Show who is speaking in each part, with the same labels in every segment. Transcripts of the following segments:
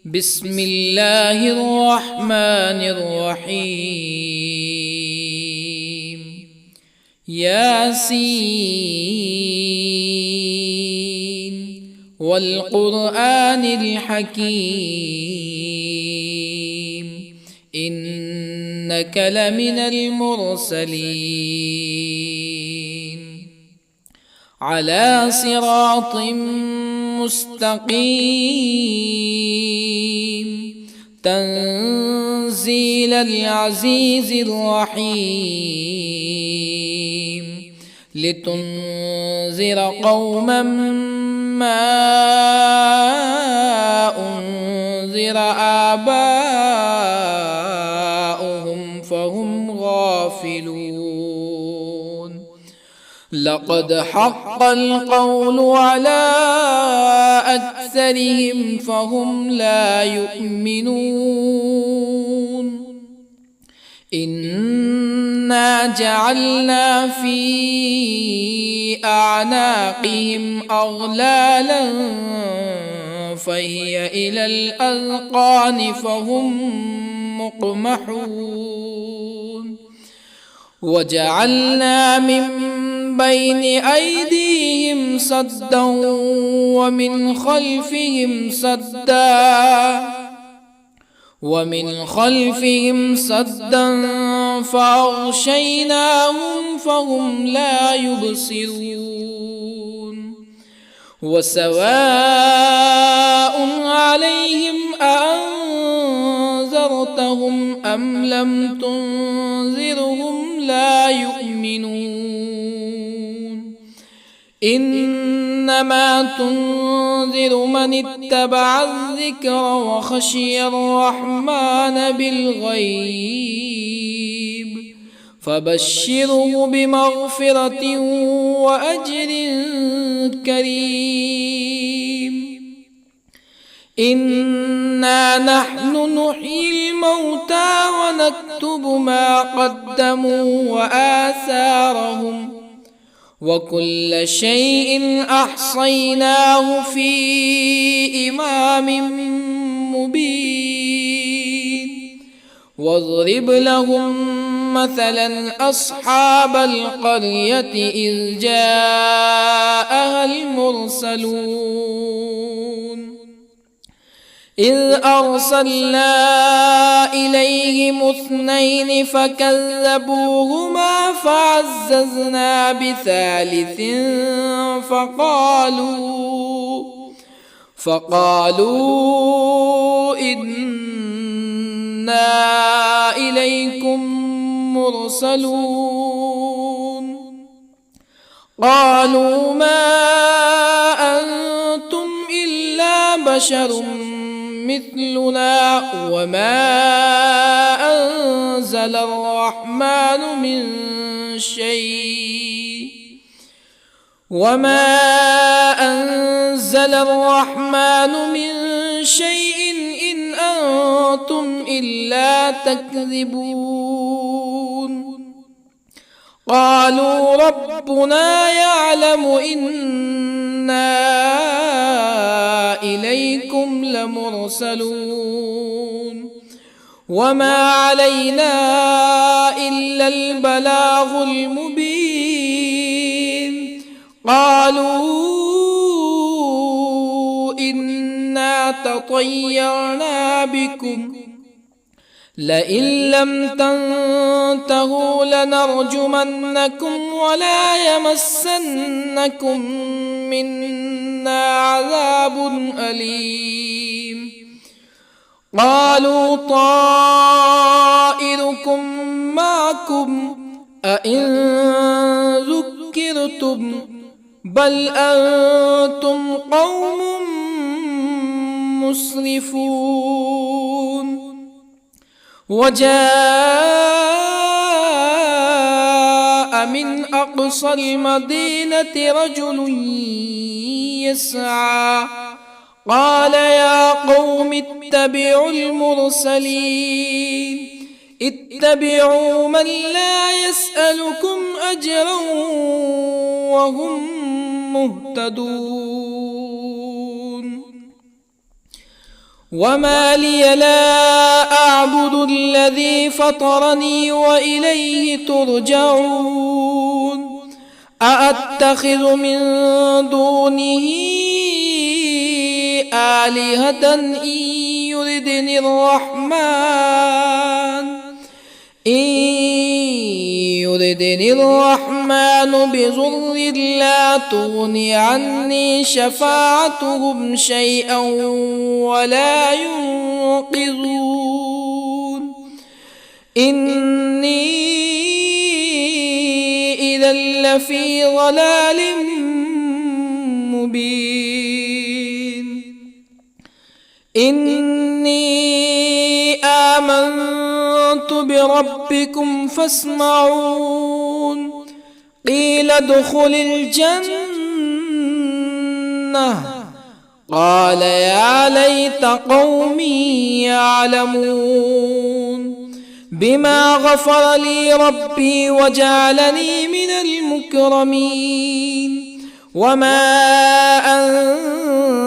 Speaker 1: بسم الله الرحمن الرحيم. ياسين والقرآن الحكيم إنك لمن المرسلين على صراط مستقيم تنزيل العزيز الرحيم لتنذر قوما ما أنذر آباؤهم فهم غافلون. لقد حق القول على أكثرهم فهم لا يؤمنون. إنا جعلنا في أعناقهم أغلالا فهي إلى الأذقان فهم مقمحون. وجعلنا من بين أيديهم سدا ومن خلفهم سدا فأغشيناهم فهم لا يبصرون. وسواء عليهم أأنذرتهم أم لم تنذرهم لا يؤمنون. إنما تنذر من اتبع الذكر وخشي الرحمن بالغيب فبشره بمغفرة وأجر كريم. إنا نحن نحيي الموتى ونكتب ما قدموا وآثارهم وكل شيء أحصيناه في إمام مبين. واضرب لهم مثلا أصحاب القرية إذ جاءها المرسلون إذ أرسلنا إليهم اثنين فكذبوهما فعززنا بثالث فقالوا إنا إليكم مرسلون. قالوا ما أنتم إلا بشر مثلنا وما أنزل الرحمن من شيء إن أنتم إلا تكذبون. قالوا ربنا يعلم إنا إليكم لمرسلون وما علينا إلا البلاغ المبين. قالوا إنا تطيرنا بكم لئن لم تنتهوا لنرجمنكم ولا يمسنكم منا عذاب أليم. قالوا طائركم معكم أئن ذكرتم بل أنتم قوم مسرفون. وجاء من أقصى المدينة رجل يسعى قال يا قوم اتبعوا المرسلين اتبعوا من لا يسألكم أجرا وهم مهتدون. وما لي لا أعبد الذي فطرني وإليه ترجعون أأتخذ من دونه آلهة يردني الرحمن بضر لا تغني عني شفاعتهم شيئا ولا ينقذون إني إذا لفي ضلال مبين إني آمنت بربكم فاسمعون قيل ادخل الجنة قال يا ليت قومي يعلمون بما غفر لي ربي وجعلني من المكرمين وما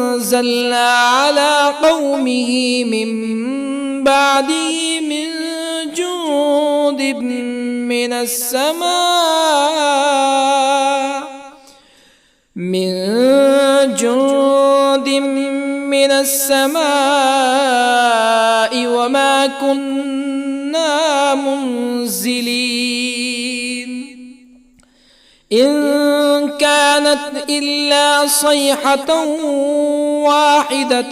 Speaker 1: أنزلنا على قومه من بعده من جند من السماء وما كنا منزلين إن كانت إلا صيحة واحدة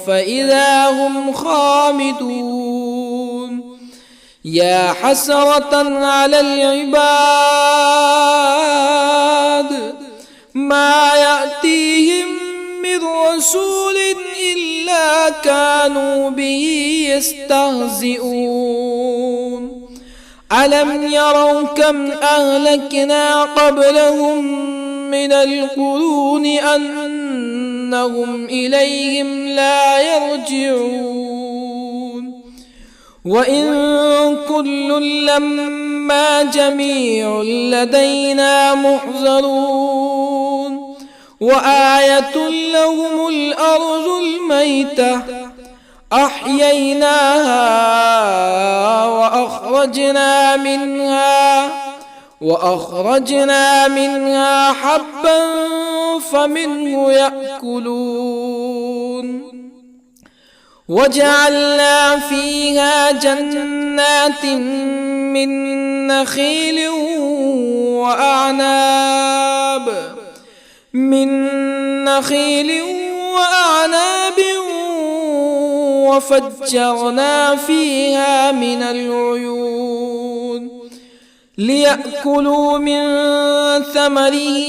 Speaker 1: فإذا هم خامدون يا حسرة على العباد ما يأتيهم من رسول إلا كانوا به يستهزئون ألم يروا كم أهلكنا قبلهم من القرون أنهم إليهم لا يرجعون وإن كل لما جميع لدينا محضرون وآية لهم الأرض الميتة أحييناها وأخرجنا منها حبا فمنه يأكلون وجعلنا فيها جنات من نخيل وأعناب وفجرنا فيها من العيون ليأكلوا من ثمره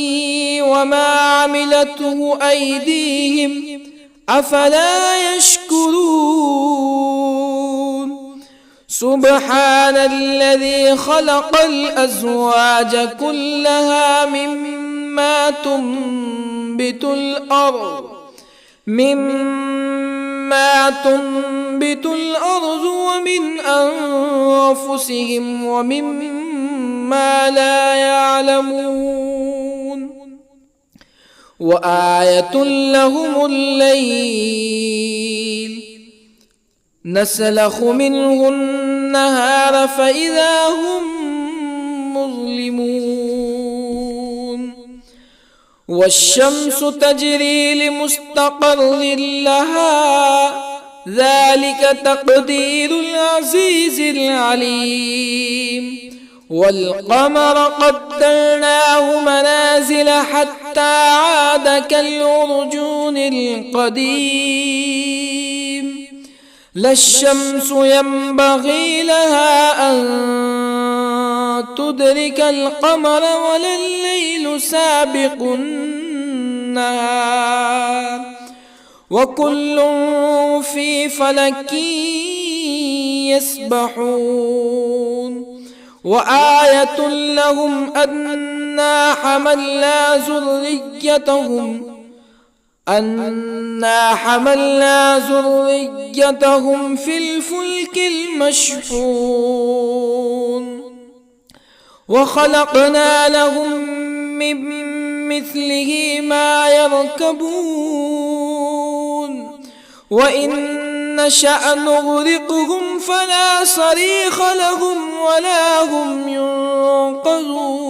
Speaker 1: وما عملته أيديهم أفلا يشكرون سبحان الذي خلق الأزواج كلها مما تنبت الأرض ومن أنفسهم ومما لا يعلمون وآية لهم الليل نسلخ منه النهار فإذا هم مظلمون والشمس تجري لمستقر لها ذلك تقدير العزيز العليم والقمر قدرناه منازل حتى عاد كالعرجون القديم لا الشمس ينبغي لها أن تدرك القمر ولا الليل سابق النهار وكل في فلك يسبحون وآية لهم أنا حملنا ذريتهم في الفلك المشحون وخلقنا لهم من مثله ما يركبون وإن نشأ نغرقهم فلا صريخ لهم ولا هم ينقذون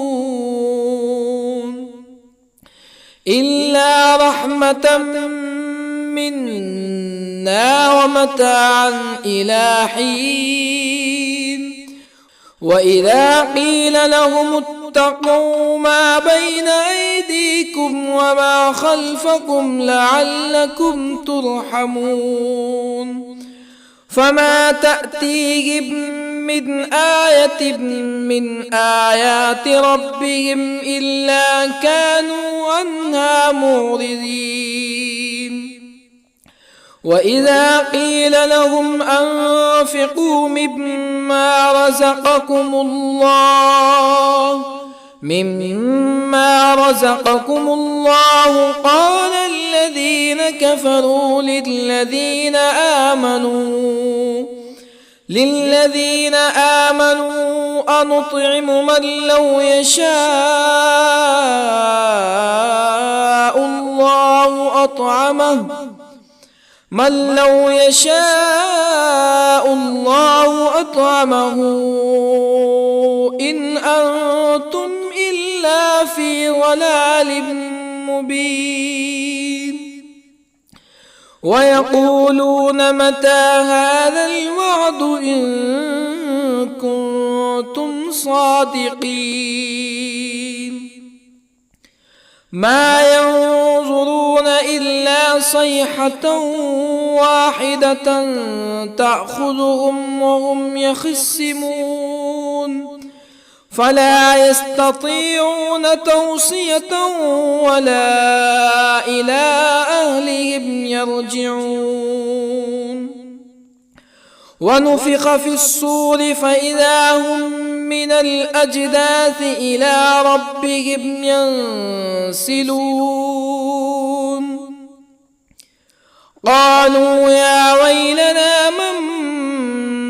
Speaker 1: إلا رحمة منا ومتاعا إلى حين وإذا قيل لهم اتقوا ما بين أيديكم وما خلفكم لعلكم ترحمون فما تأتيهم من آية من آيات ربهم إلا كانوا عنها معرضين وإذا قيل لهم أنفقوا مما رزقكم الله قال الذين كفروا للذين آمنوا أنطعم من لو يشاء الله أطعمه إن أنتم إلا في ضلال مبين ويقولون متى هذا الوعد إن كنتم صادقين ما ينظرون إلا صيحة واحدة تأخذهم وهم يخصمون فلا يستطيعون توصية ولا إلى أهلهم يرجعون ونفخ في الصور فإذا هم من الأجداث إلى ربهم ينسلون قالوا يا ويلنا من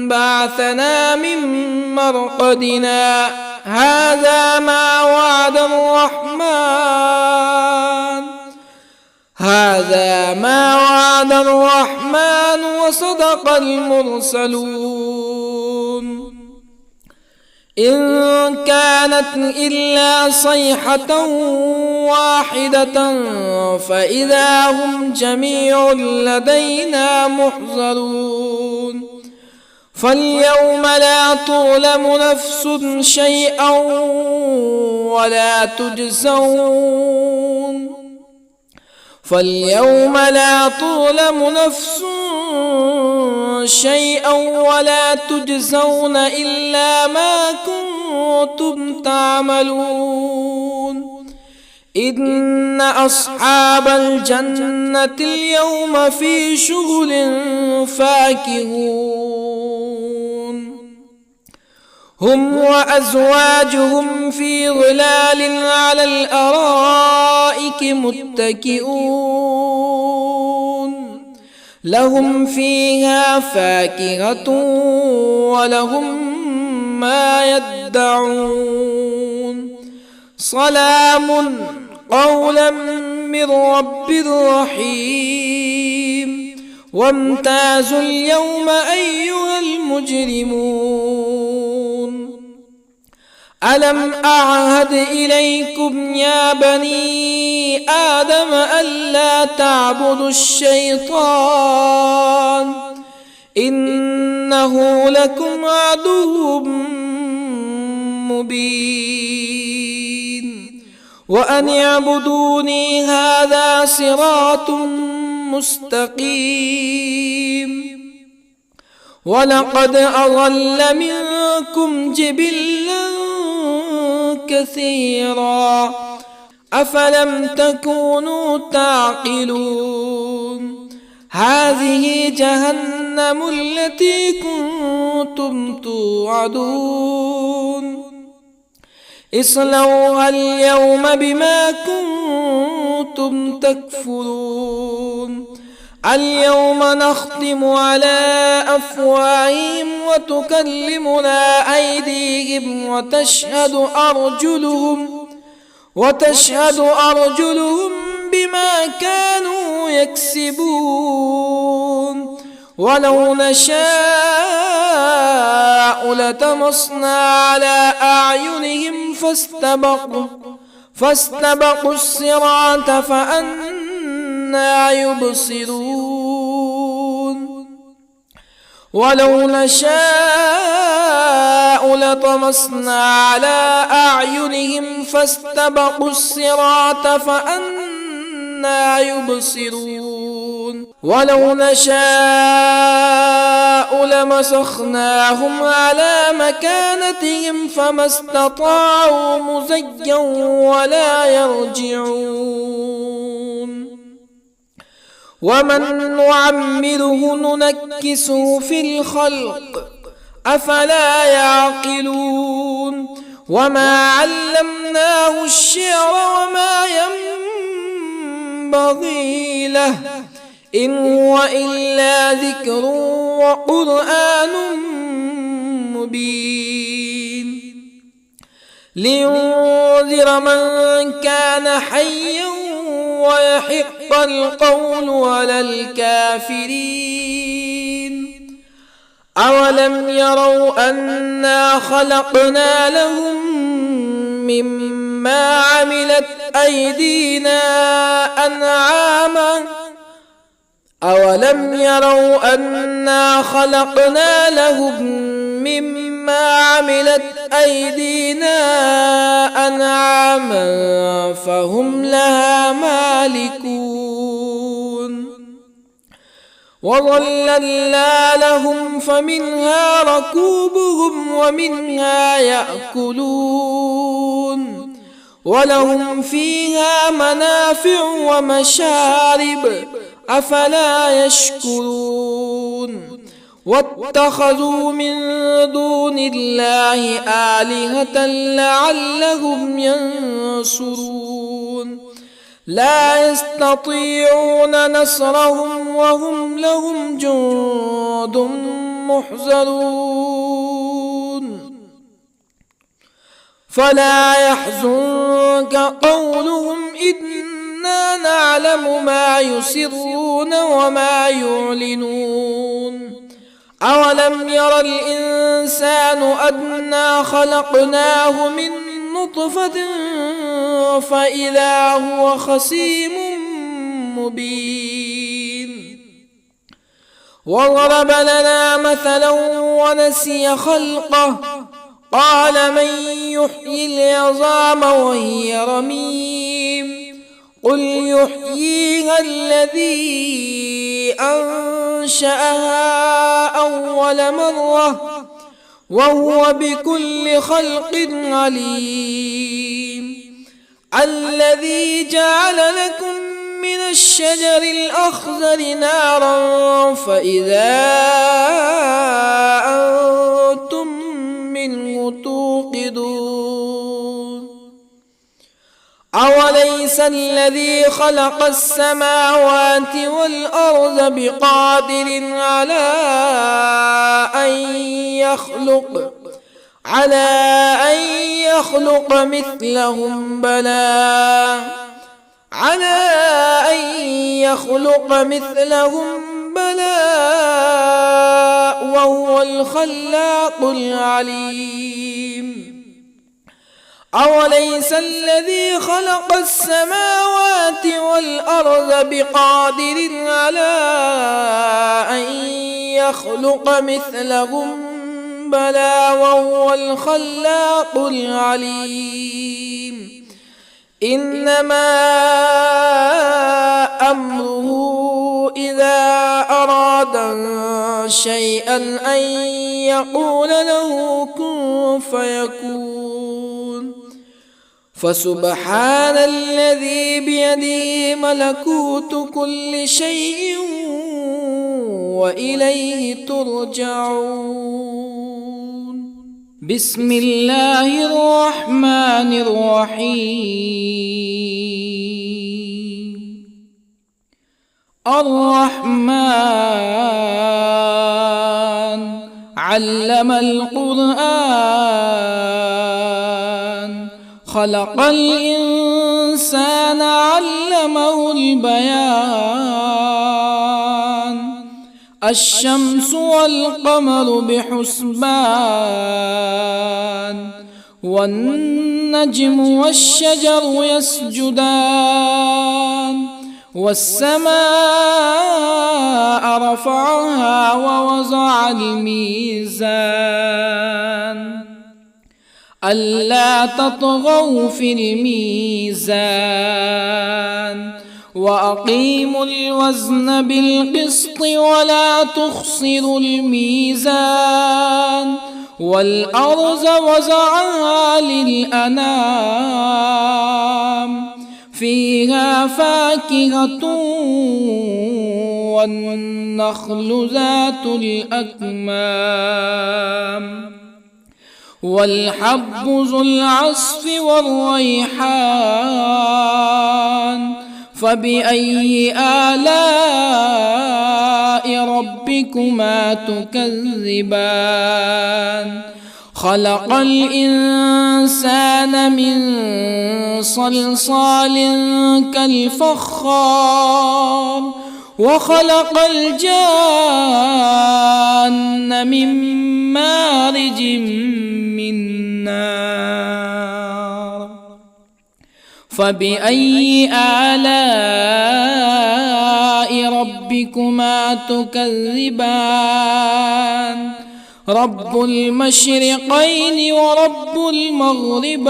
Speaker 1: بعثنا من مرقدنا هذا ما وعد الرحمن وصدق المرسلون إن كانت إلا صيحة واحدة فإذا هم جميع لدينا محضرون فاليوم لا تظلم نفس شيئا ولا تجزون إلا ما كنتم تعملون إن أصحاب الجنة اليوم في شغل فاكهون هم وأزواجهم في ظلال على الأرائك متكئون لهم فيها فاكهة ولهم ما يدعون سلام قولا من رب رحيم وامتازوا اليوم أيها المجرمون ألم أعهد إليكم يا بني آدم ألا تعبدوا الشيطان إنه لكم عدو مبين وأن اعبدوني هذا صراط مستقيم ولقد أضل منكم جبلا كثيرا أفلم تكونوا تعقلون هذه جهنم التي كنتم توعدون اصلوها اليوم بما كنتم تكفرون اليوم نختم على أفواههم وتكلمنا أيديهم وتشهد أرجلهم بما كانوا يكسبون ولو نشاء لطمسنا على أعينهم فاستبقوا الصراط فأنى يبصرون ولو نشاء لطمسنا على أعينهم فاستبقوا الصراط فأنى يبصرون ولو نشاء لمسخناهم على مكانتهم فما استطاعوا مضيا ولا يرجعون ومن نعمره ننكسه في الخلق أفلا يعقلون وما علمناه الشعر وما ينبغي له إن هو إلا ذكر وقرآن مبين لينذر من كان حيا ويحق القول على الكافرين أولم يروا أنا خلقنا لهم مما عملت أيدينا أنعاما أولم يروا أنا خلقنا لهم مما عملت أيدينا أنعاما فهم لها مالكون وظللنا لهم فمنها ركوبهم ومنها يأكلون ولهم فيها منافع ومشارب أفلا يشكرون واتخذوا من دون الله آلهة لعلهم ينصرون لا يستطيعون نصرهم وهم لهم جند محضرون فلا يحزنك قولهم إنا نعلم ما يسرون وما يعلنون أولم ير الإنسان أنا خلقناه من نطفة فإذا هو خصيم مبين وضرب لنا مثلا ونسي خلقه قال من يحيي العظام وهي رميم قل يحييها الذي أنشأها أول مرة وهو بكل خلق عليم الذي جعل لكم من الشجر الأخضر نارا فإذا أنتم منه توقدون أوليس الذي خلق السماوات والأرض بقادر على أن يخلق مثلهم بلى وهو الخلاق العليم أوليس الذي خلق السماوات والأرض بقادر على أن يخلق مثلهم بلى وهو الخلاق العليم إنما أمره إذا أراد شيئا أن يقول له كن فيكون فسبحان الذي بيده ملكوت كل شيء وإليه ترجعون بسم الله الرحمن الرحيم الرحمن علم القرآن خلق الإنسان الإنسان علمه البيان الشمس والقمر بحسبان والنجم والشجر يسجدان والسماء رفعها ووضع الميزان ألا تطغوا في الميزان وأقيموا الوزن بالقسط ولا تخسروا الميزان والأرض وضعها للأنام فيها فاكهة والنخل ذات الأكمام والحب ذو العصف والريحان فبأي آلاء ربكما تكذبان خلق الإنسان من صلصال كالفخار وخلق الجان من مارج من نار فبأي آلاء ربكما تكذبان رب المشرقين ورب المغربين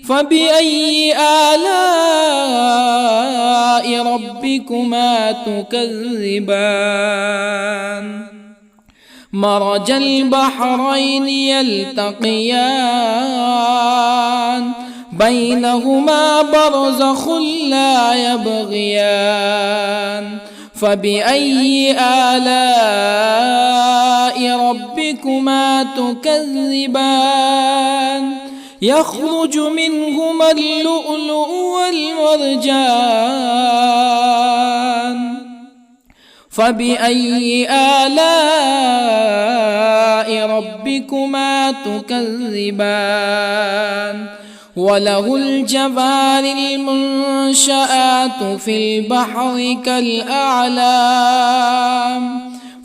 Speaker 1: فبأي آلاء ربكما تكذبان مرج البحرين يلتقيان بينهما برزخ لا يبغيان فبأي آلاء ربكما تكذبان يخرج منهما اللؤلؤ والمرجان فبأي آلاء ربكما تكذبان وله الجوار المنشآت في البحر كالأعلام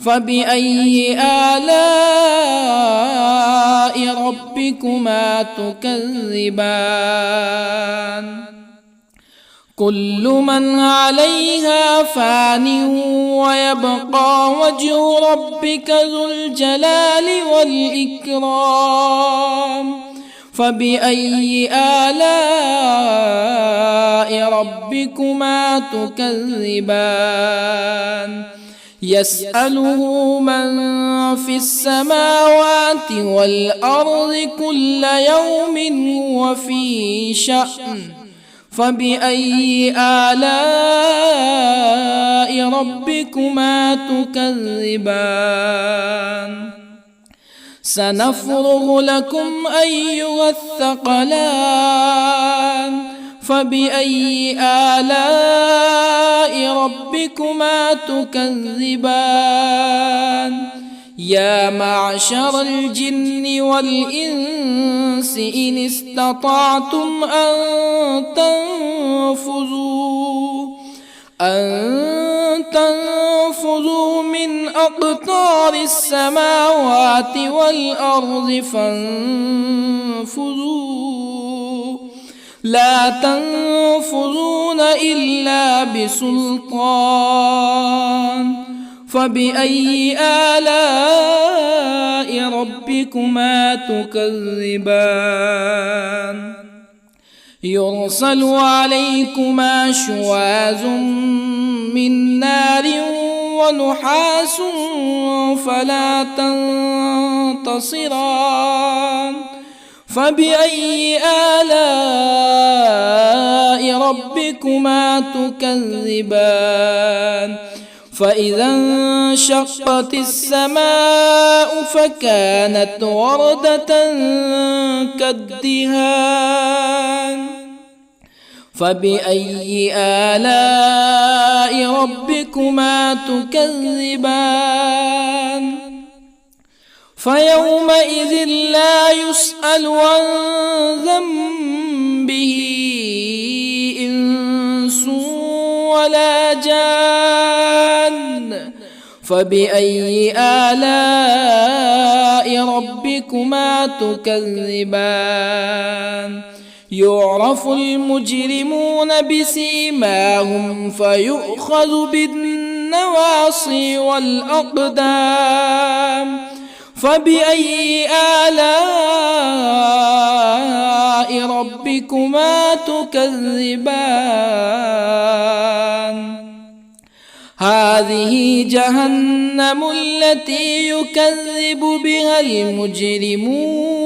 Speaker 1: فبأي آلاء ربكما تكذبان كل من عليها فان ويبقى وجه ربك ذو الجلال والإكرام فبأي آلاء ربكما تكذبان يسأله من في السماوات والأرض كل يوم هو في شأن فبأي آلاء ربكما تكذبان سنفرغ لكم أيها الثقلان فبأي آلاء ربكما تكذبان يا معشر الجن والإنس إن استطعتم أن تنفذوا من أقطار السماوات والأرض فانفذوا لا تنفذون إلا بسلطان فبأي آلاء ربكما تكذبان يرسل عليكما شواظ من نار ونحاس فلا تنتصران فبأي آلاء ربكما تكذبان فإذا انشقت السماء فكانت وردة كالدهان فبأي آلاء ربكما تكذبان فيومئذ لا يسأل عن ذنبه إنس ولا جان. فبأي آلاء ربكما تكذبان؟ يعرف المجرمون بسيماهم فيؤخذ بالنواصي والأقدام. فبأي آلاء ربكما تكذبان؟ هذه جهنم التي يكذب بها المجرمون،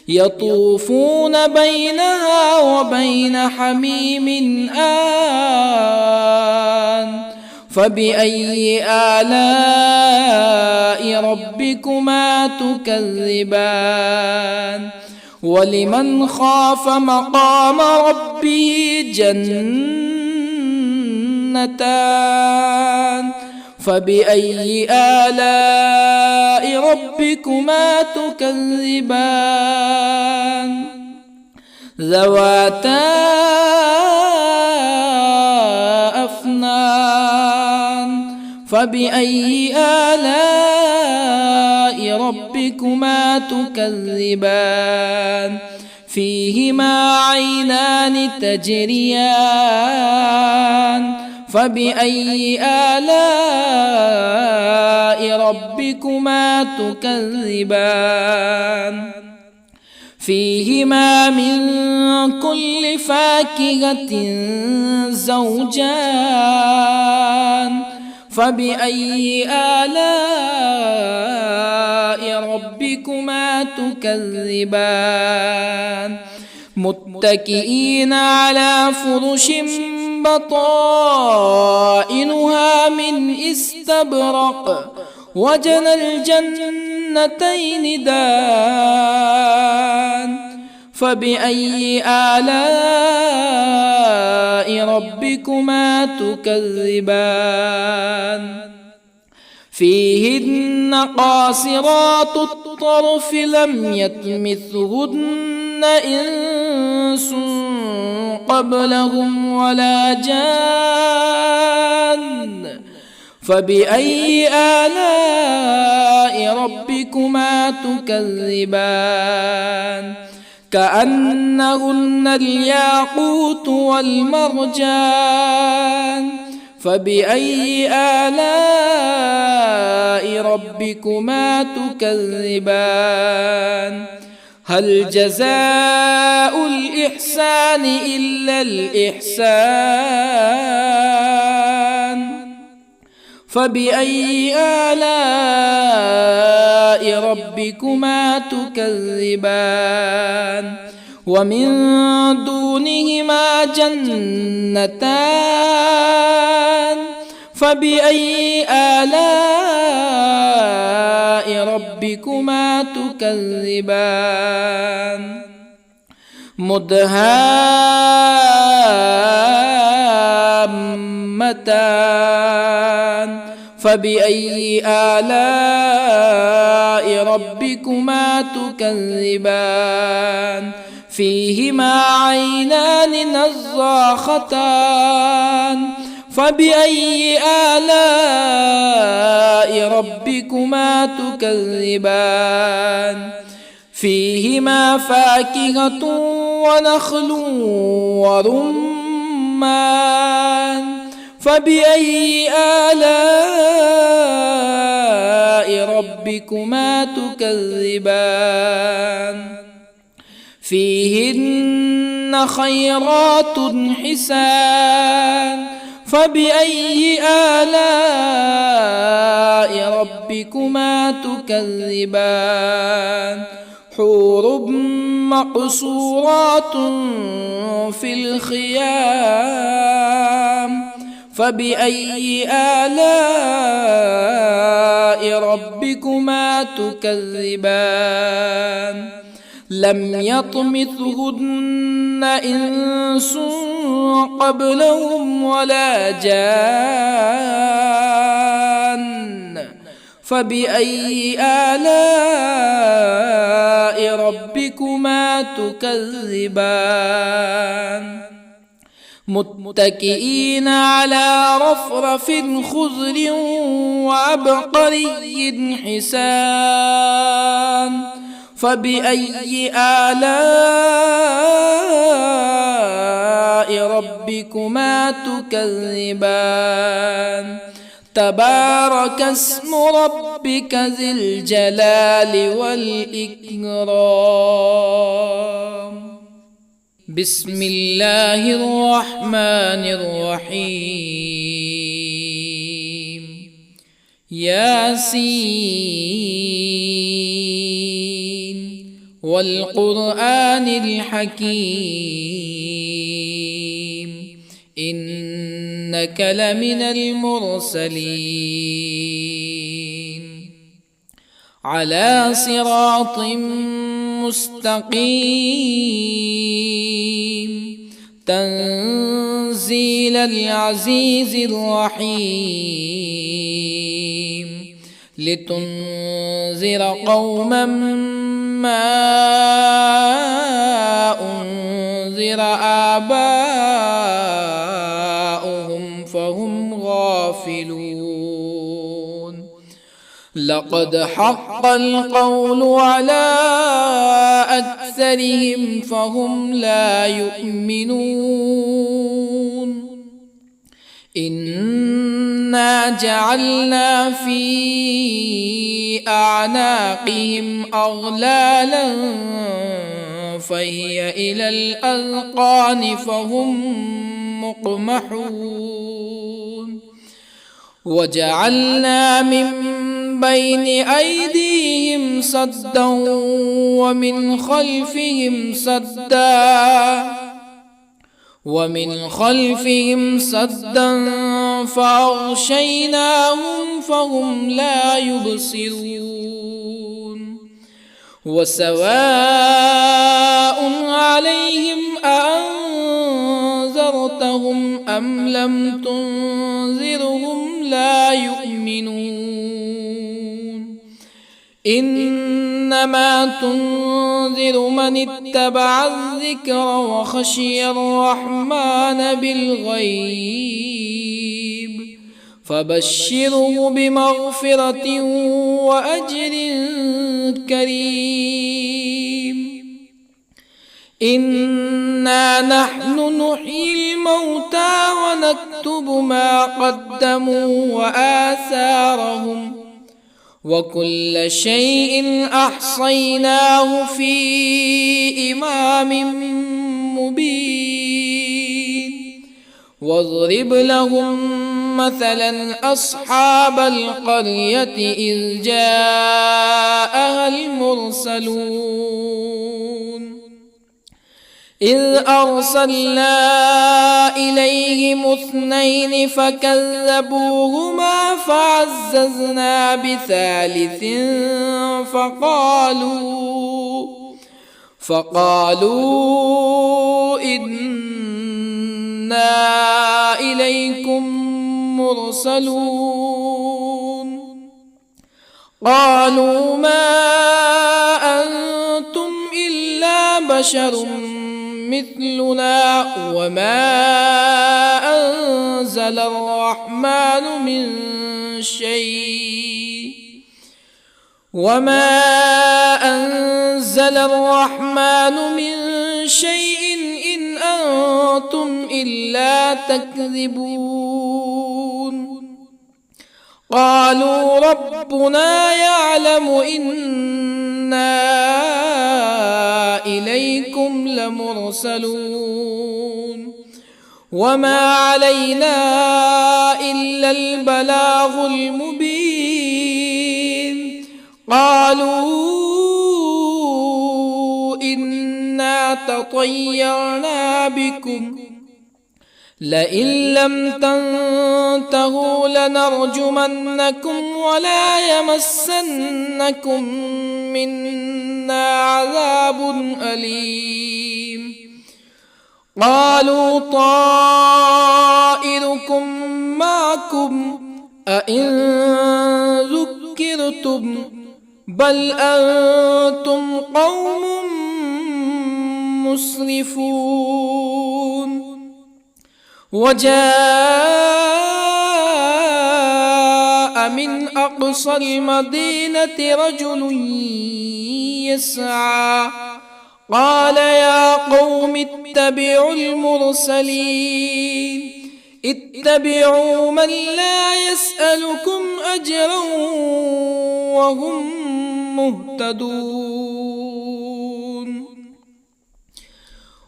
Speaker 1: يطوفون بينها وبين حميم آن. فبأي آلاء ربكما تكذبان؟ ولمن خاف مقام ربه جنتان. فبأي آلاء ربكما تكذبان؟ ذواتا أفنان. فبأي آلاء ربكما تكذبان؟ فيهما عينان تجريان. فبأي آلاء ربكما تكذبان؟ فيهما من كل فاكهة زوجان. فبأي آلاء ربكما تكذبان؟ متكئين على فرش بطائنها من استبرق وجنى الجنتين دان. فبأي آلاء ربكما تكذبان؟ فيهن قاصرات الطرف لم يطمثهن إنس قبلهم ولا جان. فبأي آلاء ربكما تكذبان؟ كأنهن الياقوت والمرجان. فبأي آلاء ربكما تكذبان؟ هل جزاء الإحسان إلا الإحسان؟ فبأي آلاء ربكما تكذبان؟ ومن دونهما جنتان. فبأي آلاء ربكما تكذبان؟ مدهامتان. فبأي آلاء ربكما تكذبان؟ فيهما عينان نضاختان. فبأي آلاء ربكما تكذبان؟ فيهما فاكهة ونخل ورمان. فبأي آلاء ربكما تكذبان؟ فيهن خيرات حسان. فبأي آلاء ربكما تكذبان؟ حور مقصورات في الخيام. فبأي آلاء ربكما تكذبان؟ لم يطمثهن إنس قبلهم ولا جان. فبأي آلاء ربكما تكذبان متكئين على رفرف خضر وعبقري حسان فبأي آلاء ربكما تكذبان تبارك اسم ربك ذي الجلال والإكرام. بسم الله الرحمن الرحيم. ياسين والقرآن الحكيم إنك لمن المرسلين على صراط مستقيم تنزيل العزيز الرحيم لتنذر قوما ما أنذر آباؤهم فهم غافلون لقد حق القول على أكثرهم فهم لا يؤمنون إنا جعلنا في أعناقهم أغلالا فهي إلى الأذقان فهم مقمحون وجعلنا من بين أيديهم سدا ومن خلفهم سدا فأغشيناهم فهم لا يبصرون وسواء عليهم أأنذرتهم أم لم تنذرهم لا يؤمنون إنما تنذر من اتبع الذكر وخشي الرحمن بالغيب فبشره بمغفرة وأجر كريم إنا نحن نحيي الموتى ونكتب ما قدموا وآثارهم وكل شيء أحصيناه في إمام مبين واضرب لهم مثلا أصحاب القرية إذ جاءها المرسلون إذ أرسلنا إليهم اثنين فكذبوهما فعززنا بثالث فقالوا إنا إليكم مرسلون قالوا ما أنتم إلا بشر مثلنا وما أنزل الرحمن من شيء إن أنتم إلا تكذبون قالوا ربنا يعلم إنا إليكم لمرسلون وما علينا إلا البلاغ المبين قالوا إنا تطيرنا بكم لئن لم تنتهوا لنرجمنكم ولا يمسنكم منا عذاب أليم قالوا طائركم معكم أئن ذكرتم بل أنتم قوم مسرفون. وجاء من أقصى المدينة رجل يسعى قال يا قوم اتبعوا المرسلين اتبعوا من لا يسألكم أجرا وهم مهتدون.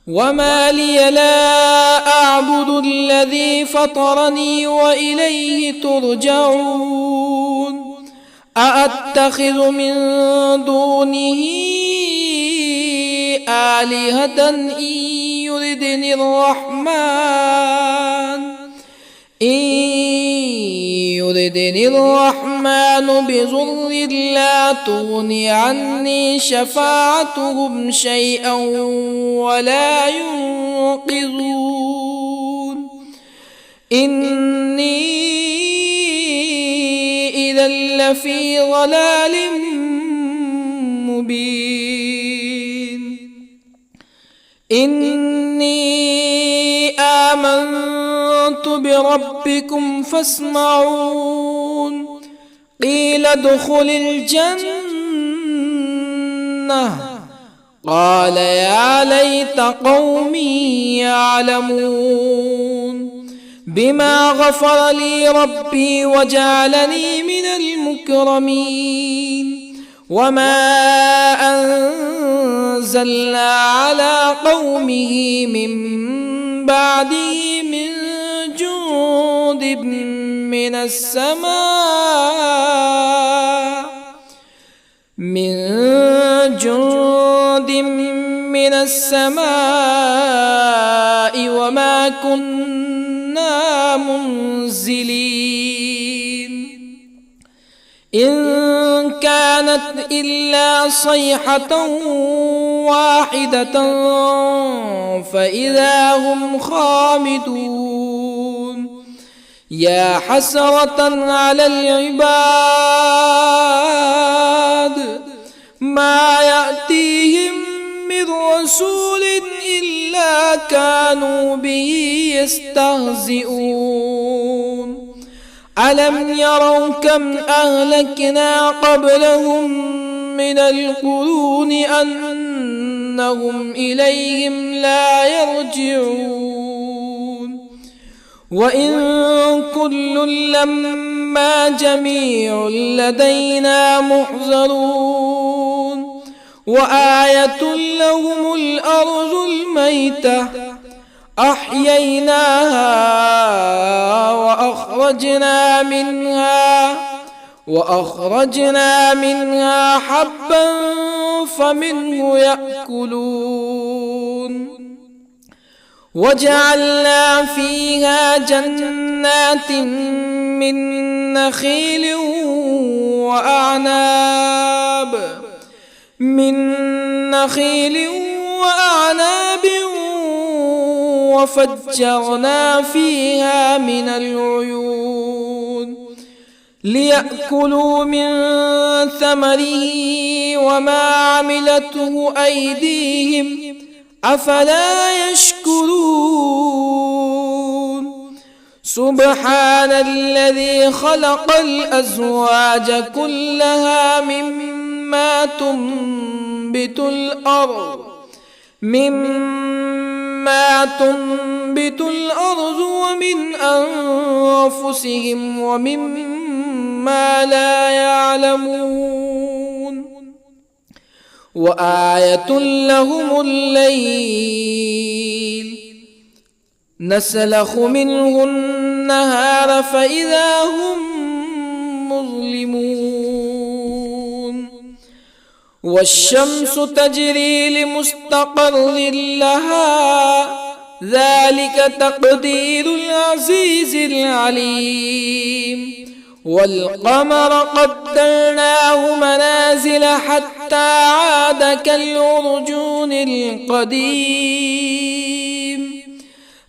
Speaker 1: وما لي لا أعبد الذي فطرني وإليه ترجعون. أأتخذ من دونه آلهة إن يردني الرحمن بضر لا تغني عني شفاعتهم شيئا ولا ينقذون. إني إذا لفي ضلال مبين. إني آمنت بربكم فاسمعون. قيل ادخل الجنة قال يا ليت قومي يعلمون. بما غفر لي ربي وجعلني من المكرمين. وما أنزلنا على قومه من بعده من جند من السماء وما كنا منزلين. إن كانت إلا صيحة واحدة فإذا هم خامدون. يا حسرة على العباد ما يأتيهم من رسول إلا كانوا به يستهزئون. ألم يروا كم أهلكنا قبلهم من القرون أنهم إليهم لا يرجعون. وإن كل لما جميع لدينا محضرون. وآية لهم الأرض الميتة أحييناها وأخرجنا منها حبا فمنه يأكلون. وجعلنا فيها جنات من نخيل وأعناب وفجرنا فيها من العيون ليأكلوا من ثمره وما عملته أيديهم أفلا يشكرون. سبحان الذي خلق الأزواج كلها مما تنبت الأرض ومن أنفسهم ومما لا يعلمون. وآية لهم الليل نسلخ منه النهار فإذا هم مظلمون. والشمس تجري لمستقر لها ذلك تقدير العزيز العليم. والقمر قدرناه منازل حتى عاد كالعرجون القديم.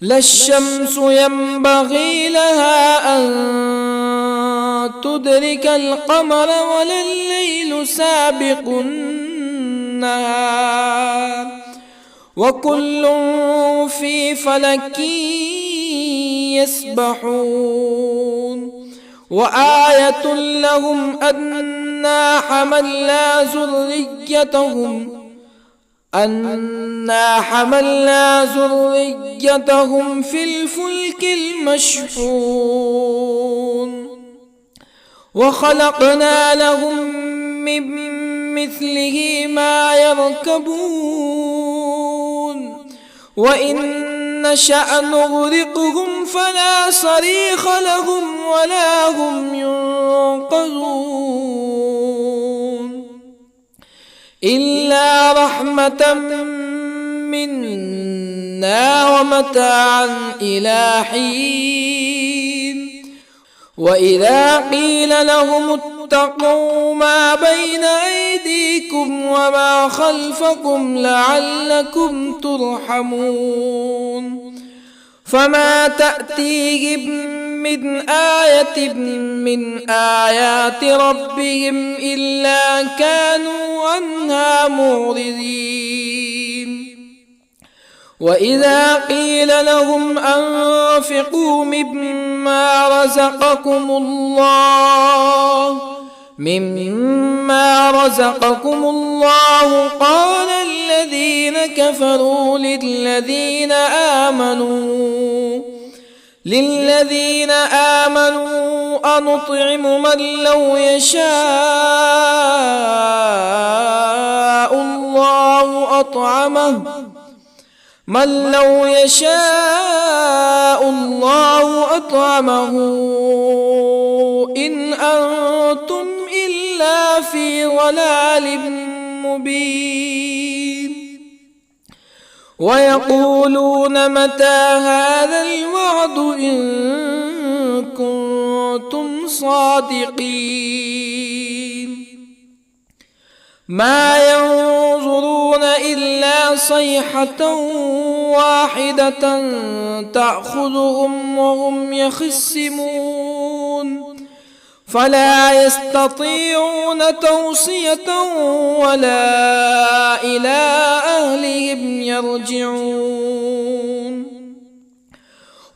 Speaker 1: لا الشمس ينبغي لها أن تدرك القمر ولا الليل سابق النهار وكل في فلك يسبحون وآية لهم أنا حملنا ذريتهم في الفلك المشحون وخلقنا لهم من مثله ما يركبون وإن نشأ نغرقهم فلا صريخ لهم ولا هم ينقذون إلا رحمة منا ومتاعا إلى حين وإذا قيل لهم اتقوا ما بين أيديكم وما خلفكم لعلكم ترحمون فما تأتيهم من آية من آيات ربهم إلا كانوا عنها معرضين وإذا قيل لهم أنفقوا مما رزقكم الله قال الذين كفروا للذين آمنوا أنطعم من لو يشاء الله أطعمه إن أنتم إلا في ضلال مبين ويقولون متى هذا الوعد إن كنتم صادقين ما ينظرون إلا صيحة واحدة تأخذهم وهم يخصمون فلا يستطيعون توصية ولا إلى أهلهم يرجعون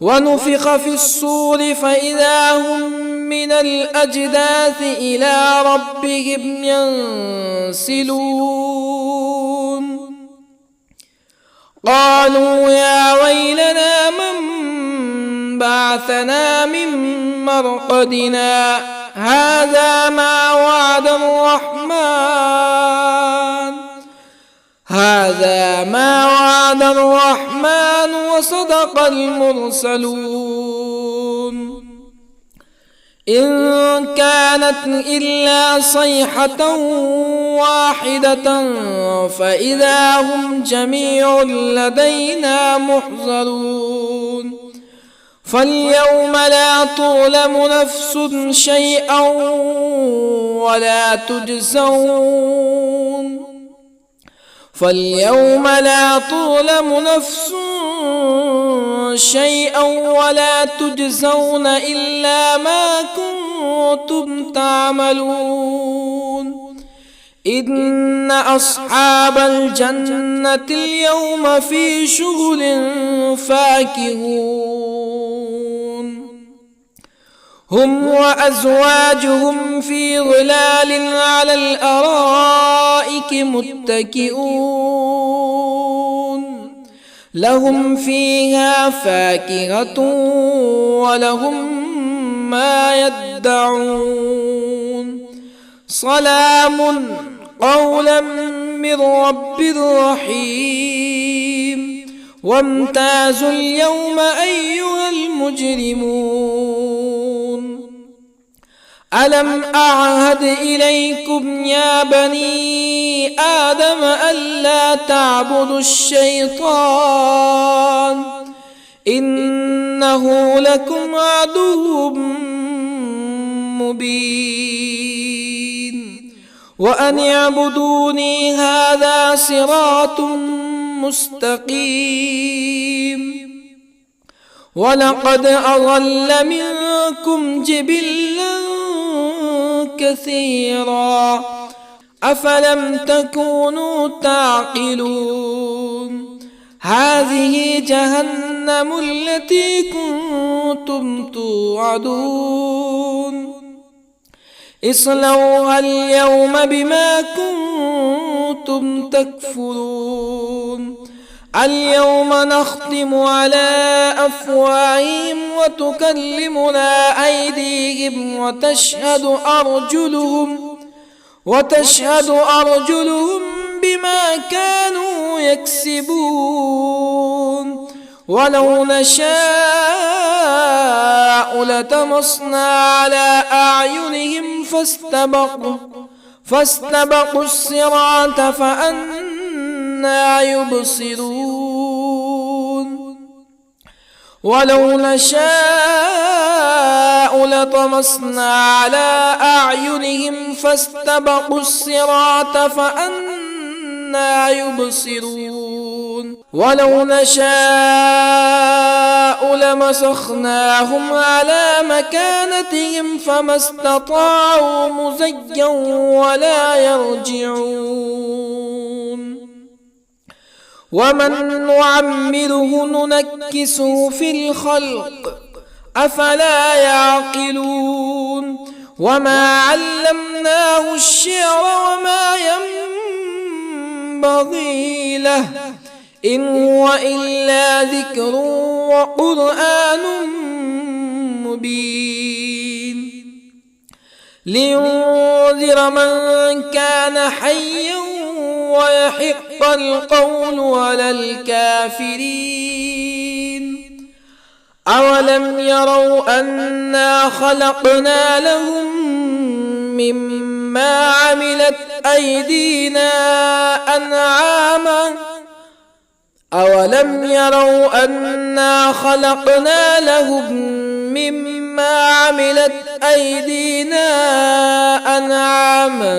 Speaker 1: ونفخ في الصور فإذا هم من الأجداث إلى ربهم ينسلون قالوا يا ويلنا من بعثنا من مرقدنا هذا ما وعد الرحمن وصدق المرسلون إن كانت إلا صيحة واحدة فإذا هم جميع لدينا محضرون فاليوم لا تظلم نفس شيئا ولا تجزون إلا ما كنتم تعملون إن أصحاب الجنة اليوم في شغل فاكهون هم وأزواجهم في ظلال على الأرائك متكئون لهم فيها فاكهة ولهم ما يدعون سلام قولا من رب رحيم وامتازوا اليوم أيها المجرمون ألم أعهد إليكم يا بني آدم ألا تعبدوا الشيطان إنه لكم عدو مبين وأن اعبدوني هذا صراط مستقيم ولقد أضل منكم جبلا كثيرا أفلم تكونوا تعقلون هذه جهنم التي كنتم توعدون اصلوها اليوم بما كنتم تكفرون اليوم نختم على أفواههم وتكلمنا أيديهم وتشهد أرجلهم بما كانوا يكسبون ولو نشاء لطمسنا على أعينهم فاستبقوا الصراط فأنى يبصرون ولو نشاء لطمسنا على أعينهم فاستبقوا الصراط فأنى يبصرون ولو نشاء لمسخناهم على مكانتهم فما استطاعوا مزيا ولا يرجعون ومن نعمره ننكسه في الخلق أفلا يعقلون وما علمناه الشعر وما ينبغي له إن هو إلا ذكر وقرآن مبين لينذر من كان حيا ويحق القول على الكافرين أولم يروا أنا خلقنا لهم مما عملت أيدينا أنعاما أولم يروا أنا خلقنا لهم مما عملت أيدينا أنعاما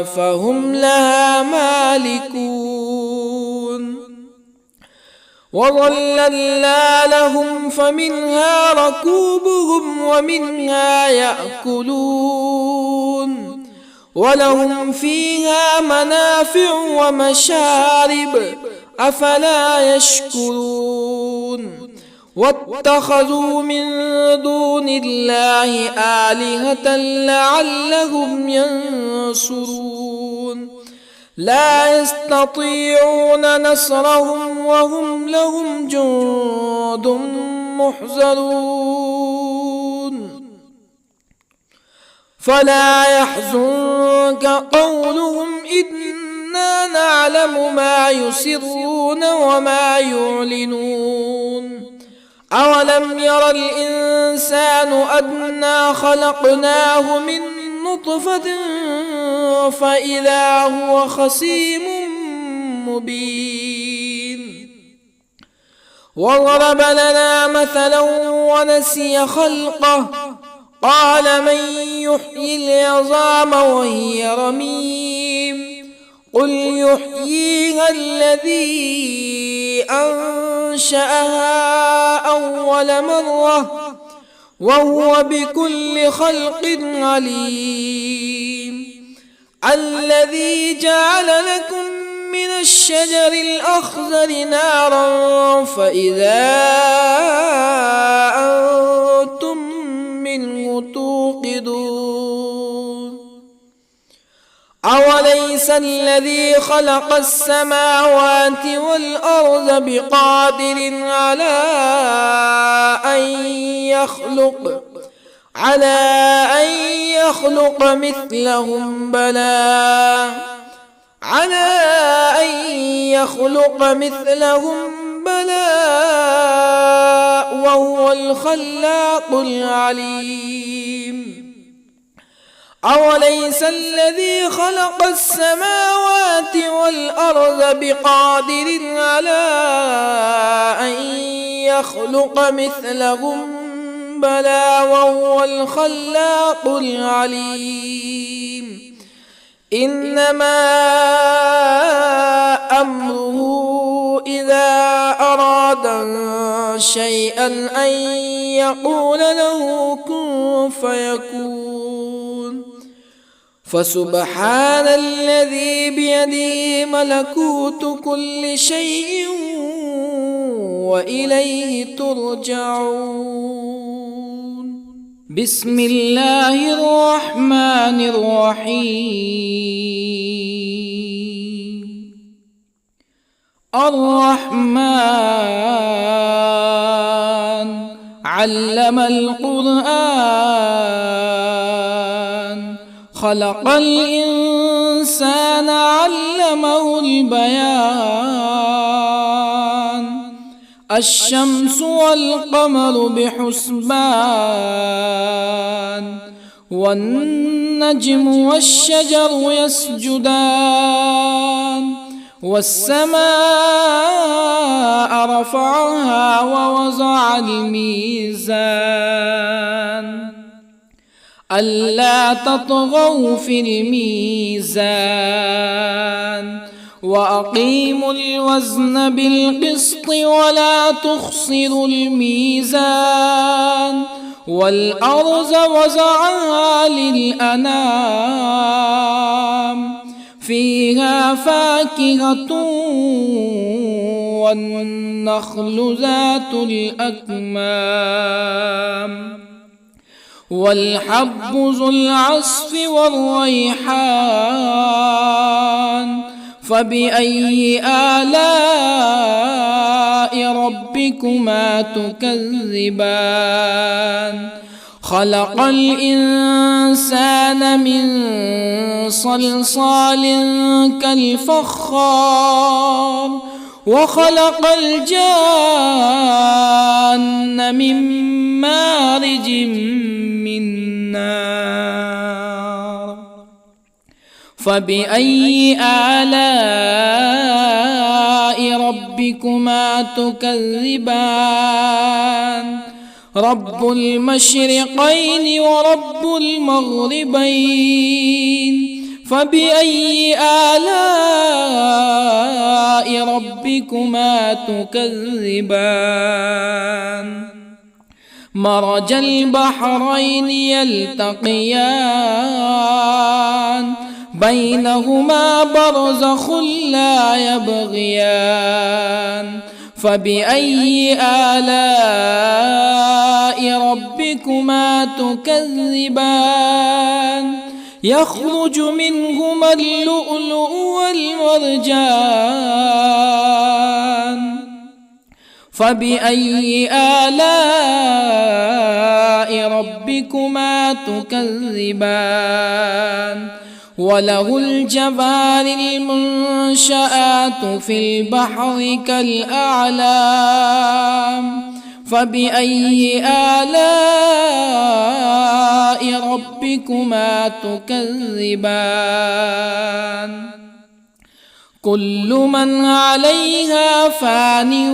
Speaker 1: فهم لها مالكون وظللنا لهم فمنها ركوبهم ومنها يأكلون ولهم فيها منافع ومشارب أفلا يشكرون واتخذوا من دون الله آلهة لعلهم ينصرون لا يستطيعون نصرهم وهم لهم جند محضرون فلا يحزنك قولهم إنا نعلم ما يسرون وما يعلنون أولم ير الإنسان أنا خلقناه من نطفة فإذا هو خصيم مبين وضرب لنا مثلا ونسي خلقه قال من يحيي العظام وهي رميم قل يحييها الذي أنشأها أول مرة وهو بكل خلق عليم الذي جعل لكم من الشجر الأخضر نارا فإذا أنتم منه توقدون أوليس الذي خلق السماوات والأرض بقادر على أن يخلق مثلهم بلى وهو الخلاق العليم أوليس الذي خلق السماوات والأرض بقادر على أن يخلق مثلهم بلى وهو الخلاق العليم إنما أمره إذا أراد شيئا أن يقول له كن فيكون فسبحان الذي بيده ملكوت كل شيء وإليه ترجعون. بسم الله الرحمن الرحيم. الرحمن علم القرآن، خلق الإنسان علمه البيان. الشمس والقمر بحسبان، والنجم والشجر يسجدان. والسماء رفعها ووضع الميزان، ألا تطغوا في الميزان، وأقيموا الوزن بالقسط ولا تخسروا الميزان. والأرض وضعها للأنام، فيها فاكهة والنخل ذات الأكمام، والحب ذو العصف والريحان. فبأي آلاء ربكما تكذبان؟ خلق الإنسان من صلصال كالفخار، وخلق الجان من مارج من نار. فبأي آلاء ربكما تكذبان؟ رب المشرقين ورب المغربين. فبأي آلاء ربكما تكذبان؟ مرج البحرين يلتقيان، بينهما برزخ لا يبغيان. فبأي آلاء ربكما تكذبان؟ يخرج منهما اللؤلؤ والمرجان. فبأي آلاء ربكما تكذبان؟ وله الجوار المنشآت في البحر كالأعلام. فبأي آلاء ربكما تكذبان؟ كل من عليها فان،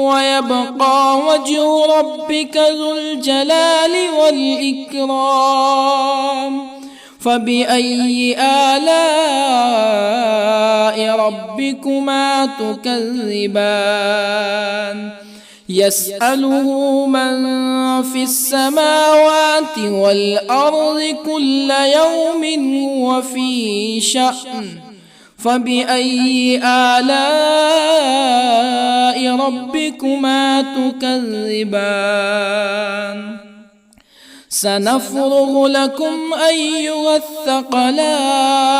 Speaker 1: ويبقى وجه ربك ذو الجلال والإكرام. فبأي آلاء ربكما تكذبان؟ يسأله من في السماوات والأرض كل يوم هو في شأن. فبأي آلاء ربكما تكذبان؟ سنفرغ لكم أيها الثقلان.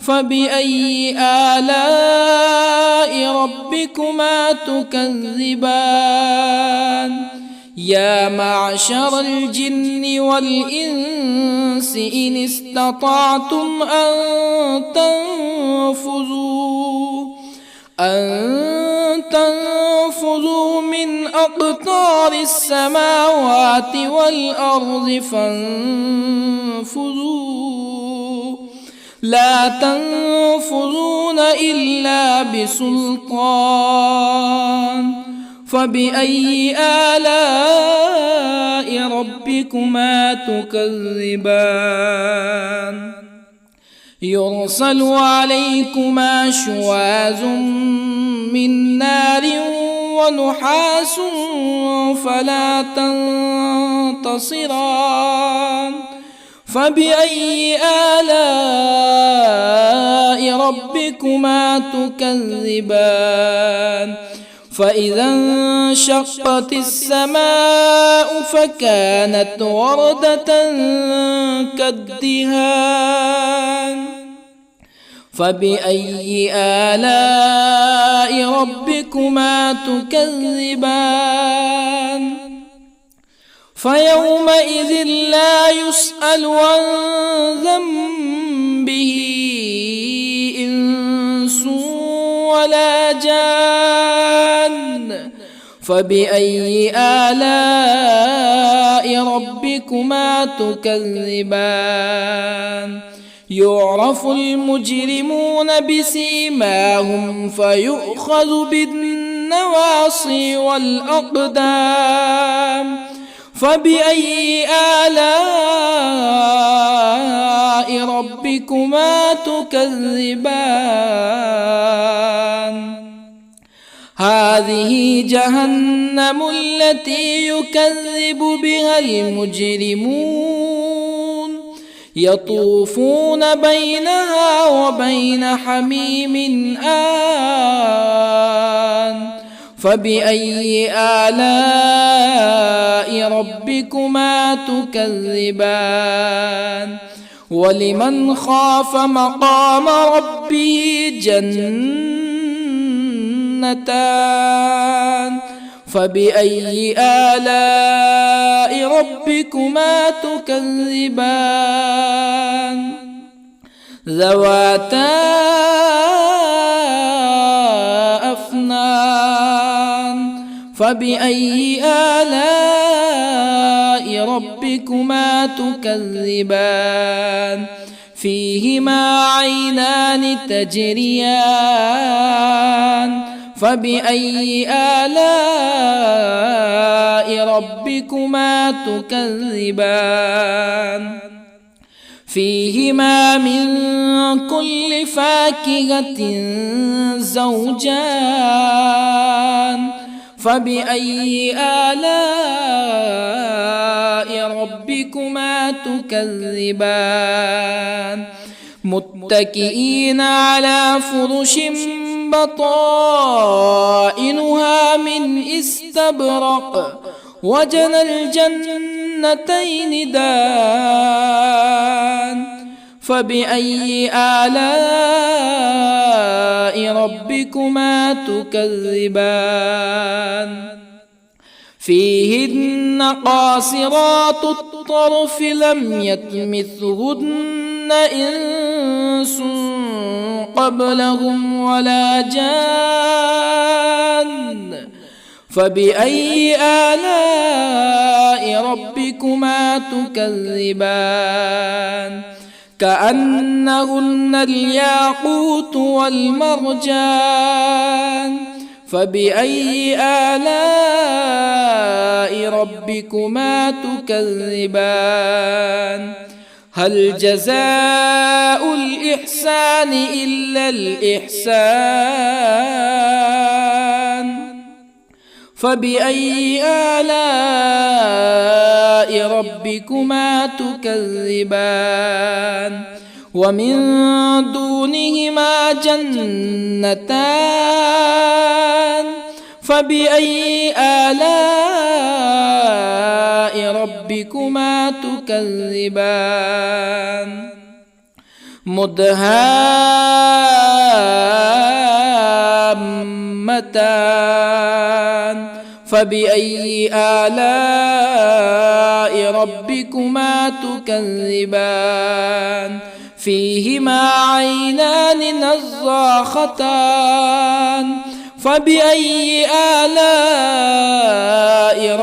Speaker 1: فبأي آلاء ربكما تكذبان؟ يا معشر الجن والإنس إن استطعتم أن تنفذوا من أقطار السماوات والأرض فانفذوا، لا تنفذون إلا بسلطان. فبأي آلاء ربكما تكذبان؟ يرسل عليكما شواظ من نار ونحاس فلا تنتصران. فبأي آلاء ربكما تكذبان فإذا انشقت السماء فكانت وردة كالدهان فبأي آلاء ربكما تكذبان فيومئذ لا يسأل عن ذنبه إنس ولا جان فبأي آلاء ربكما تكذبان يعرف المجرمون بسيماهم فيؤخذ بالنواصي والأقدام فبأي آلاء ربكما تكذبان هذه جهنم التي يكذب بها المجرمون يطوفون بينها وبين حميم آن فبأي آلاء ربكما تكذبان ولمن خاف مقام ربه جنتان فبأي آلاء ربكما تكذبان ذواتا أفنان فبأي آلاء ربكما تكذبان فيهما عينان تجريان فبأي آلاء ربكما تكذبان فيهما من كل فاكهة زوجان فبأي آلاء ربكما تكذبان متكئين على فرش بطائنها من استبرق وجنى الجنتين دان فبأي آلاء ربكما تكذبان فيهن قاصرات الطرف لم يطمثهن إنس قبلهم ولا جان فبأي آلاء ربكما تكذبان كأنهن الياقوت والمرجان فبأي آلاء ربكما تكذبان هل جزاء الإحسان إلا الإحسان فبأي آلاء ربكما تكذبان ومن دونهما جنتان فبأي آلاء ربكما تكذبان مدهامتان فبأي آلاء ربكما تكذبان فيهما عينان نضاختان فبأي آلاء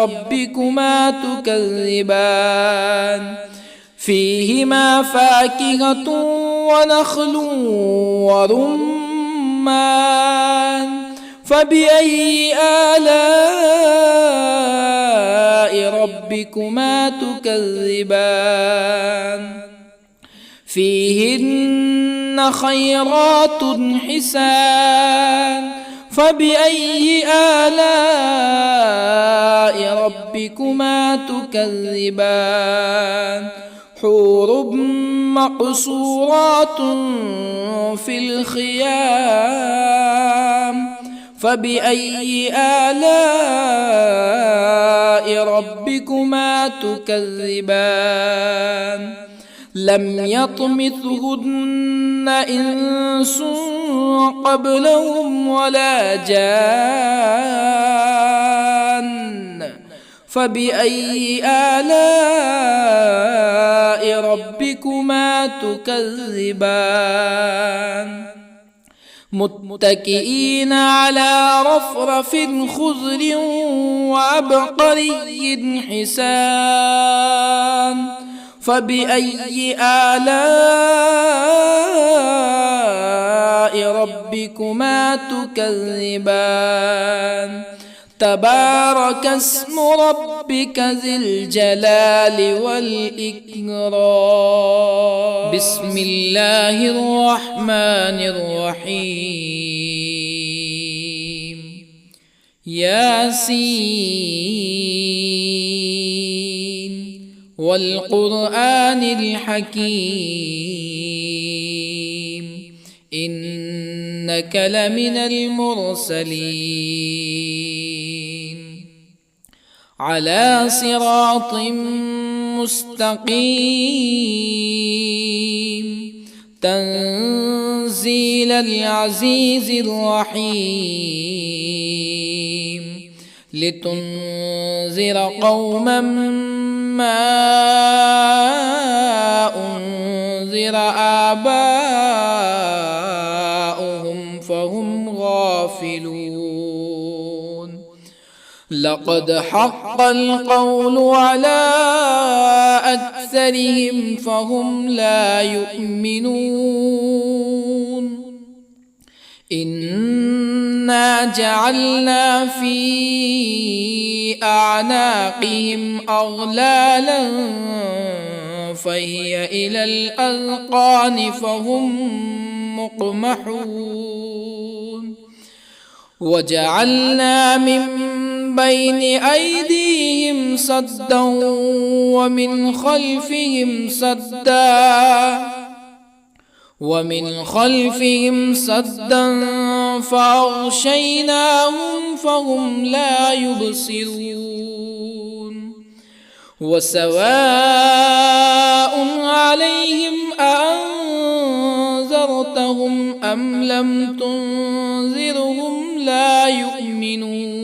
Speaker 1: ربكما تكذبان فيهما فاكهة ونخل ورمان فبأي آلاء ربكما تكذبان فيهن خيرات حسان فبأي آلاء ربكما تكذبان حور مقصورات في الخيام فبأي آلاء ربكما تكذبان لم يطمثهن إنس قبلهم ولا جان فبأي آلاء ربكما تكذبان متكئين على رفرف خضر وعبقري حسان فبأي آلاء ربكما تكذبان تبارك اسم ربك ذي الجلال والإكرام بسم الله الرحمن الرحيم ياسين والقرآن الحكيم إنك لمن المرسلين على صراط مستقيم تنزيل العزيز الرحيم لتنذر قوما ما أنذر آباؤهم فهم غافلون لقد حق القول على أكثرهم فهم لا يؤمنون إنا جعلنا في أعناقهم أغلالا فهي إلى الأذقان فهم مقمحون وجعلنا من بين أيديهم سدا ومن خلفهم سدا فأغشيناهم فهم لا يبصرون وسواء عليهم أأنذرتهم أم لم تنذرهم لا يؤمنون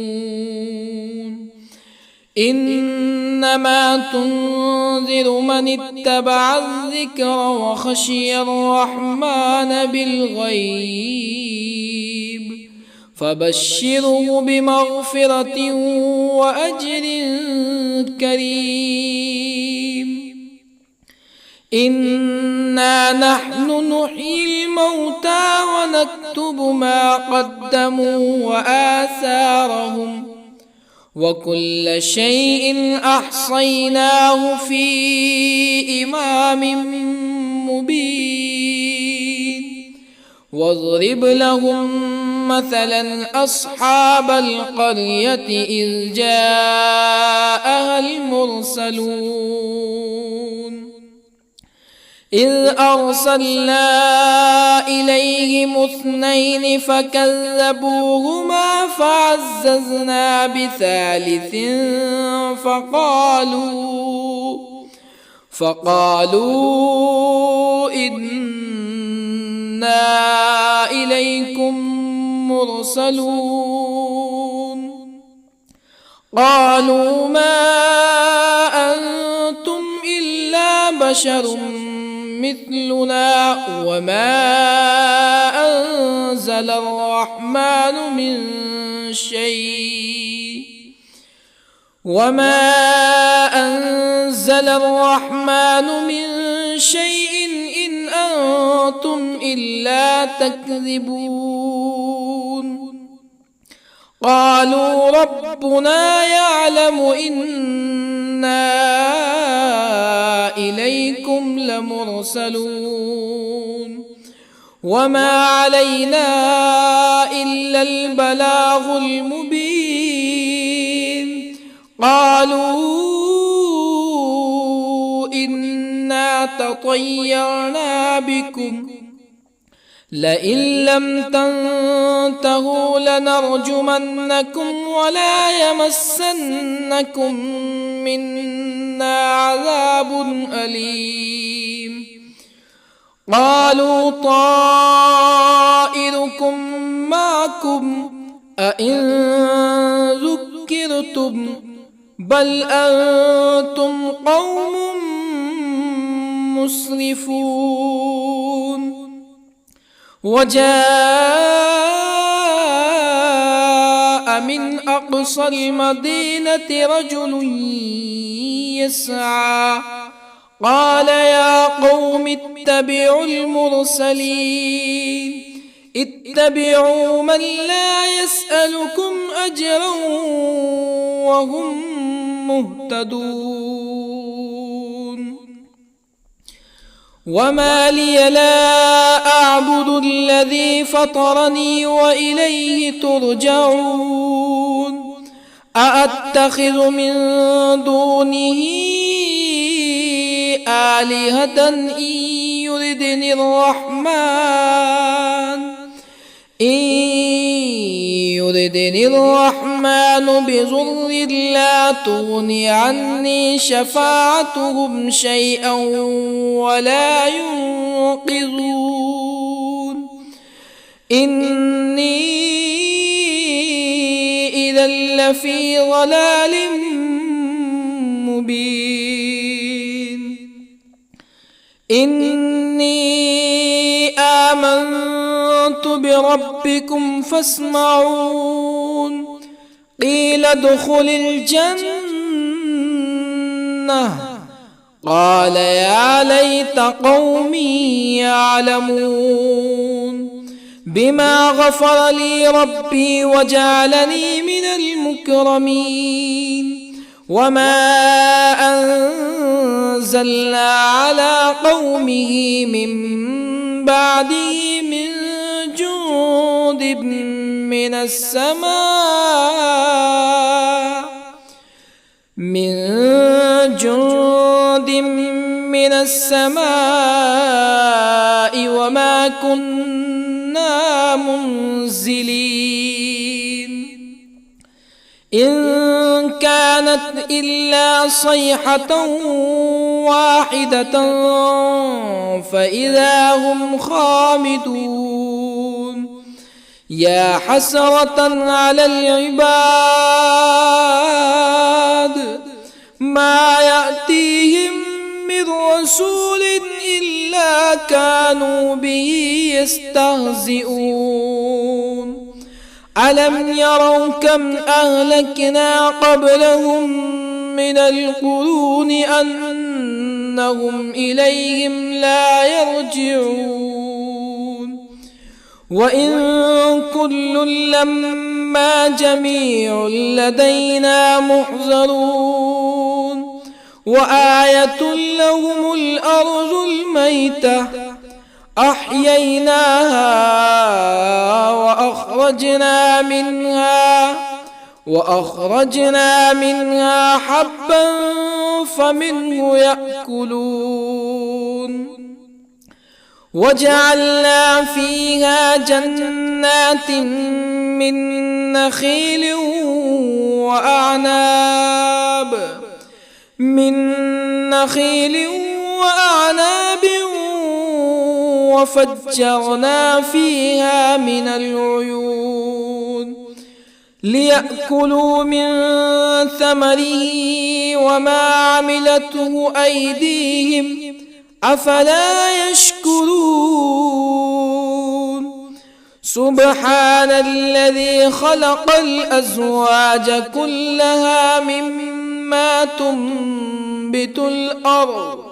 Speaker 1: إنما تنذر من اتبع الذكر وخشي الرحمن بالغيب فبشره بمغفرة وأجر كريم إنا نحن نحيي الموتى ونكتب ما قدموا وآثارهم وكل شيء أحصيناه في إمام مبين واضرب لهم مثلا أصحاب القرية إذ جاءها المرسلون إذ أرسلنا إليهم اثنين فكذبوهما فعززنا بثالث فقالوا إنا إليكم مرسلون قالوا ما أنتم إلا بشر مثلنا وما أنزل الرحمن من شيء إن أنتم إلا تكذبون قالوا ربنا يعلم إنا إليكم لمرسلون وما علينا إلا البلاغ المبين قالوا إنا تطيرنا بكم لئن لم تنتهوا لنرجمنكم ولا يمسنكم منا عذاب أليم قالوا طائركم معكم أئن ذكرتم بل أنتم قوم مسرفون وجاء من أقصى المدينة رجل يسعى قال يا قوم اتبعوا المرسلين اتبعوا من لا يسألكم أجرا وهم مهتدون وما لي لا أعبد الذي فطرني وإليه ترجعون أأتخذ من دونه آلهة إن يردني الرحمن بضر لا تغني عني شفاعتهم شيئا ولا ينقذون إني إذا لفي ضلال مبين إني آمنت بربكم فاسمعون قيل ادخل الجنة قال يا ليت قومي يعلمون بما غفر لي ربي وجعلني من المكرمين وما أنزلنا على قومه من بعده من جند من السماء وما كنا منزلين إن كانت إلا صيحة واحدة فإذا هم خامدون يا حسرة على العباد ما يأتيهم من رسول إلا كانوا به يستهزئون ألم يروا كم أهلكنا قبلهم من القرون أنهم إليهم لا يرجعون وإن كل لما جميع لدينا محضرون وآية لهم الأرض الميتة أحييناها وأخرجنا منها حبا فمنه يأكلون وجعلنا فيها جنات من نخيل وأعناب وفجرنا فيها من العيون ليأكلوا من ثمره وما عملته أيديهم أفلا يشكرون سبحان الذي خلق الأزواج كلها مما تنبت الأرض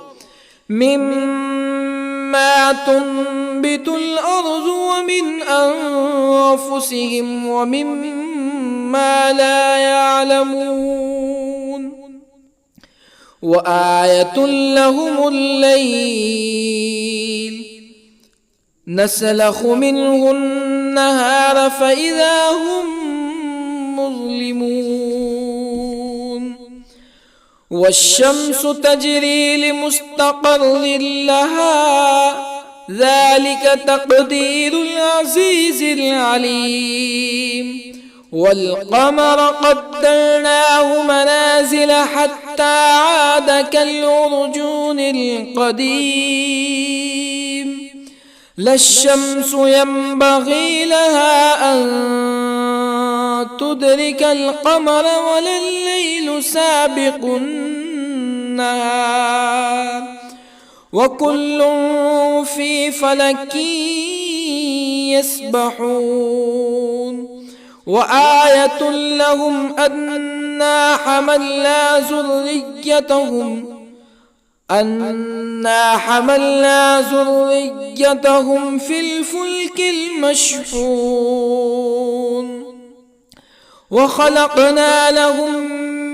Speaker 1: ومن أنفسهم ومما لا يعلمون وآية لهم الليل نسلخ منه النهار فإذا هم مظلمون والشمس تجري لمستقر لها ذلك تقدير العزيز العليم والقمر قدرناه منازل حتى عاد كالعرجون القديم لا الشمس ينبغي لها أن تدرك القمر ولا الليل سابق النهار وكل في فلك يسبحون وآية لهم أنا حملنا ذريتهم في الفلك المشحون وخلقنا لهم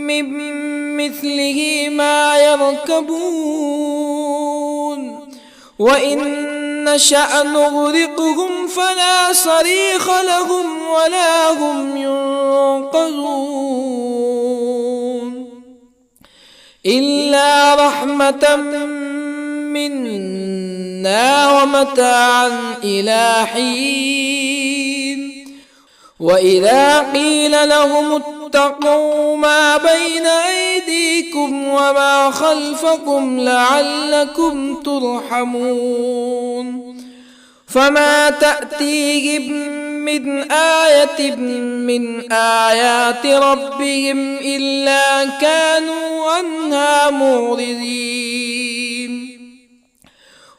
Speaker 1: من مثله ما يركبون وإن نشأ نغرقهم فلا صريخ لهم ولا هم ينقذون إلا رحمة منا ومتاعا إلى حين وإذا قيل لهم اتقوا ما بين أيديكم وما خلفكم لعلكم ترحمون فما تأتيهم من آية من آيات ربهم إلا كانوا عنها معرضين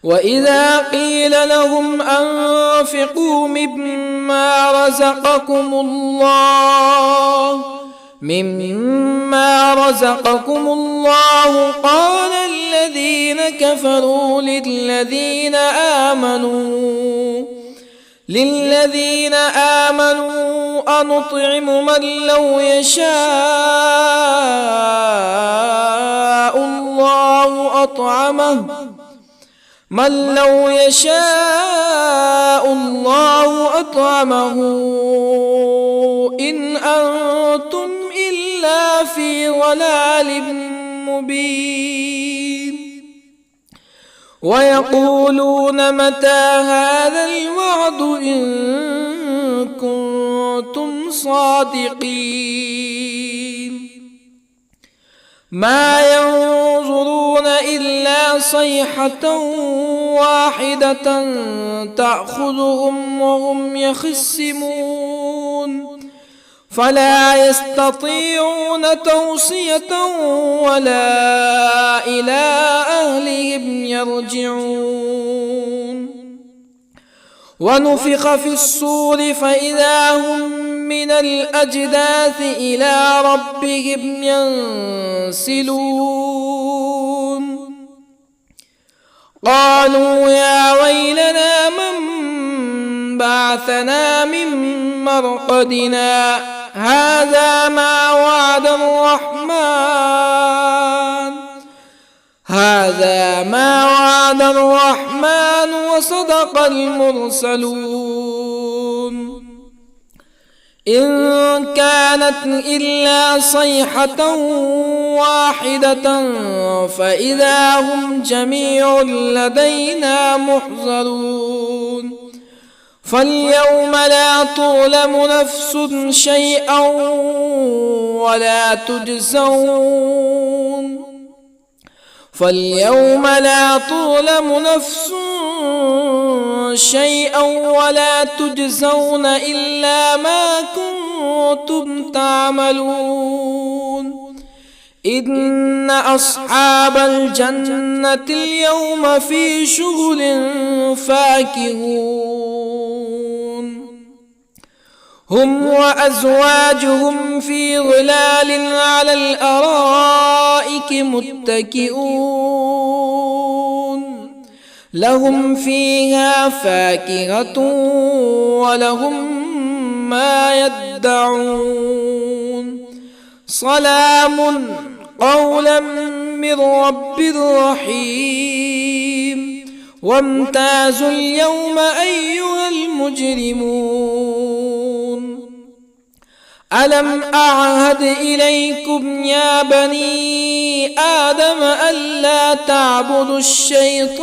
Speaker 1: وإذا قيل لهم أنفقوا مما رزقكم الله قال الذين كفروا للذين آمنوا أنطعم من لو يشاء الله أطعمه إن أنتم إلا في ضلال مبين ويقولون متى هذا الوعد إن كنتم صادقين ما ينظرون إلا صيحة واحدة تأخذهم وهم يخصمون فلا يستطيعون توصية ولا إلى أهلهم يرجعون ونفخ في الصور فإذا هم من الأجداث إلى ربهم ينسلون قالوا يا ويلنا من بعثنا من مرقدنا هذا ما وعد الرحمن وصدق المرسلون إن كانت إلا صيحة واحدة فإذا هم جميع لدينا محضرون فاليوم لا تظلم نفس شيئا ولا تجزون إلا ما كنتم تعملون إن أصحاب الجنة اليوم في شغل فاكهون هم وأزواجهم في ظلال على الأرائك متكئون لهم فيها فاكهة ولهم ما يدعون سلام قولا من رب رحيم وامتازوا اليوم أيها المجرمون ألم أعهد إليكم يا بني آدم ألا تعبدوا الشيطان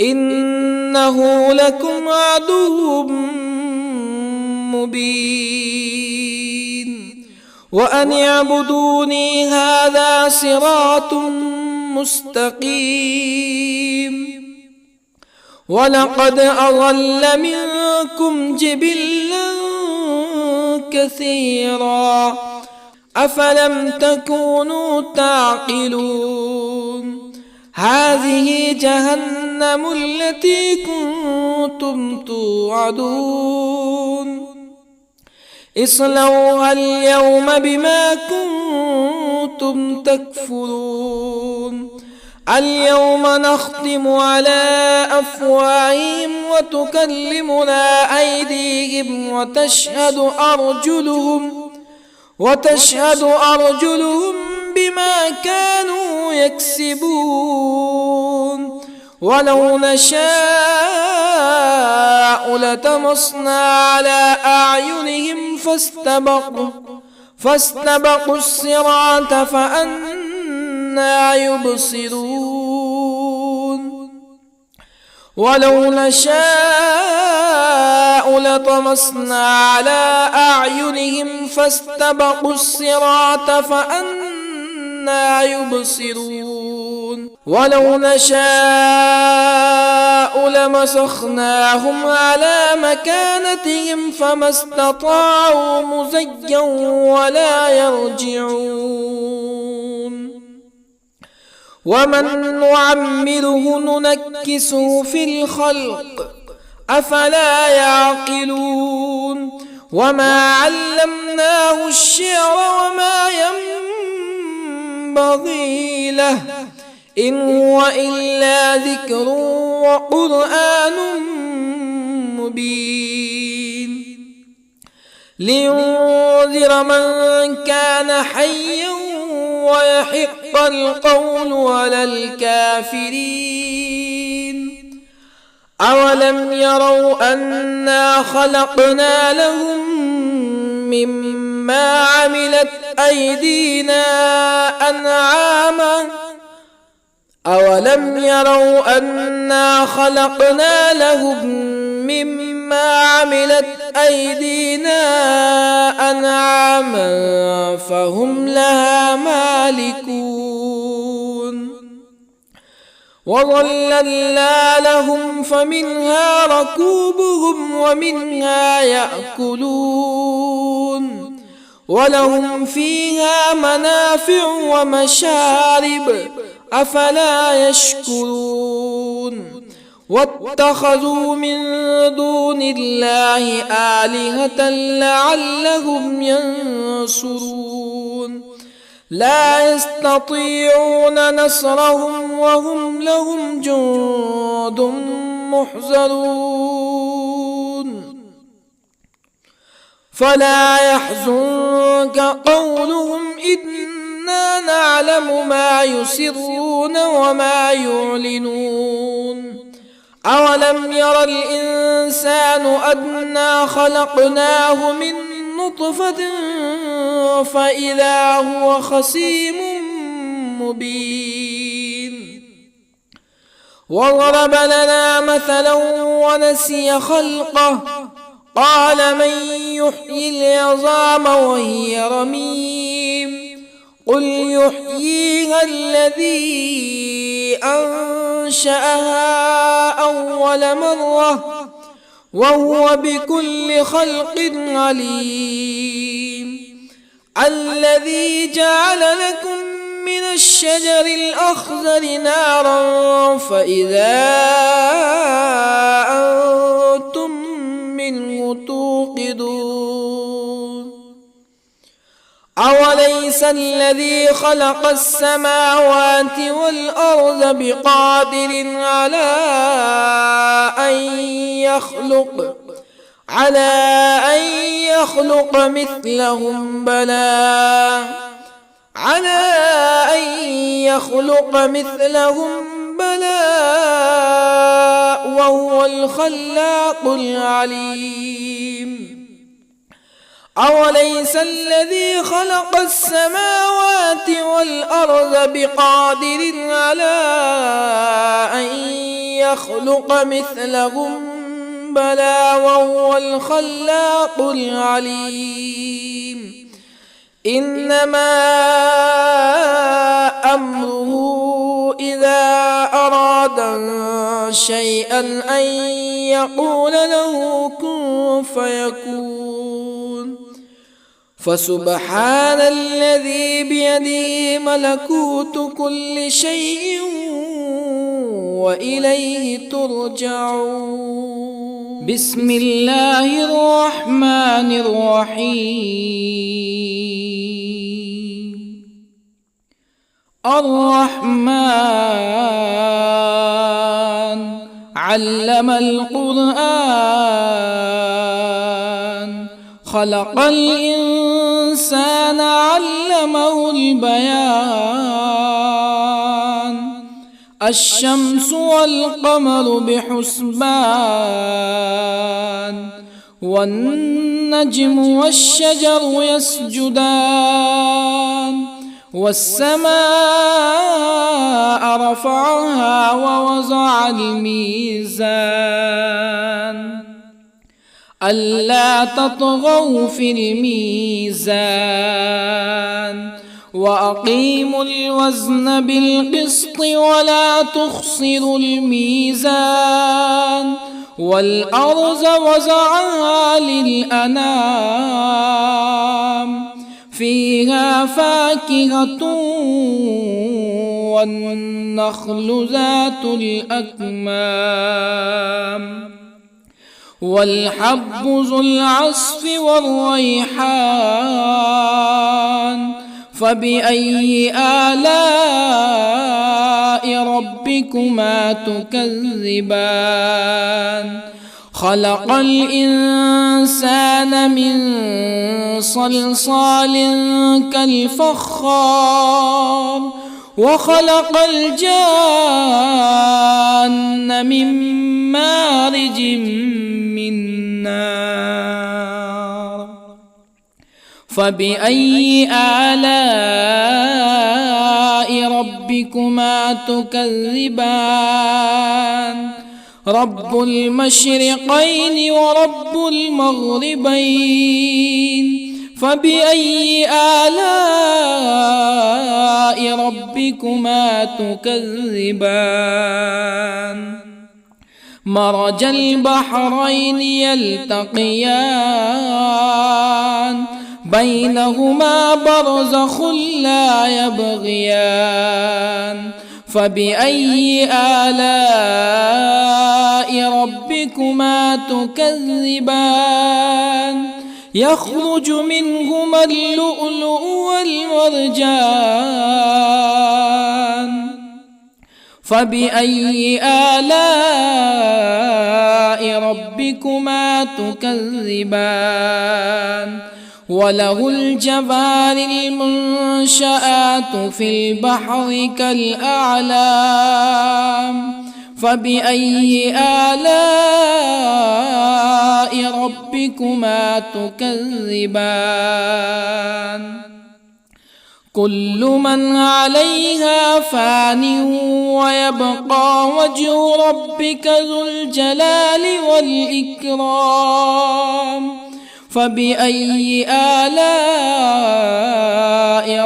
Speaker 1: إنه لكم عدو مبين وأن اعبدوني هذا صراط مستقيم ولقد أضل منكم جبلا كثيرا أفلم تكونوا تعقلون هذه جهنم التي كنتم توعدون اصلوها اليوم بما كنتم تكفرون اليوم نختم على أفواههم وتكلمنا أيديهم وتشهد أرجلهم بما كانوا يكسبون ولو نشاء لطمسنا على أعينهم فاستبقوا الصراط فأنى يبصرون ولو نشاء لطمسنا على أعينهم فاستبقوا الصراط فأنى يبصرون ولو نشاء لمسخناهم على مكانتهم فما استطاعوا مزيا ولا يرجعون ومن نعمره ننكسه في الخلق أفلا يعقلون وما علمناه الشعر وما ينبغي له إن هو إلا ذكر وقرآن مبين لينذر من كان حيا ويحق القول على الكافرين أولم يروا أنا خلقنا لهم مما عملت أيدينا أنعاما أولم يروا أنا خلقنا لهم مما عملت أيدينا أنعاما فهم لها مالكون وظللنا لهم فمنها ركوبهم ومنها يأكلون ولهم فيها منافع ومشارب أفلا يشكرون واتخذوا من دون الله آلهة لعلهم ينصرون لا يستطيعون نصرهم وهم لهم جند محضرون فلا يحزنك قولهم إنا نعلم ما يسرون وما يعلنون أولم ير الإنسان أنا خلقناه من نطفة فإذا هو خصيم مبين وضرب لنا مثلا ونسي خلقه قال من يحيي العظام وهي رميم قل يحييها الذي أنشأها أول مرة وهو بكل خلق عليم الذي جعل لكم من الشجر الأخضر نارا فإذا أنتم منه توقدون أوليس الذي خلق السماوات والأرض بقادر على أن يخلق مثلهم بلى وهو الخلاق العليم أوليس الذي خلق السماوات والأرض بقادر على أن يخلق مثلهم بلى وهو الخلاق العليم إنما أمره إذا أراد شيئا أن يقول له كن فيكون فسبحان الذي بيده ملكوت كل شيء وإليه ترجعون. بسم الله الرحمن الرحيم. الرحمن علم القرآن خلق الإنسان علمه البيان الشمس والقمر بحسبان والنجم والشجر يسجدان والسماء رفعها ووضع الميزان ألا تطغوا في الميزان وأقيموا الوزن بالقسط ولا تخسروا الميزان والأرض وضعها للأنام فيها فاكهة والنخل ذات الأكمام والحب ذو العصف والريحان فبأي آلاء ربكما تكذبان خلق الإنسان من صلصال كالفخار وخلق الجان من مارج من نار فبأي آلاء ربكما تكذبان رب المشرقين ورب المغربين فبأي آلاء ربكما تكذبان مرج البحرين يلتقيان بينهما برزخ لا يبغيان فبأي آلاء ربكما تكذبان يخرج منهما اللؤلؤ والمرجان فبأي آلاء ربكما تكذبان وله الجوار المنشآت في البحر كالأعلام فبأي آلاء ربكما تكذبان كل من عليها فان ويبقى وجه ربك ذو الجلال والإكرام فبأي آلاء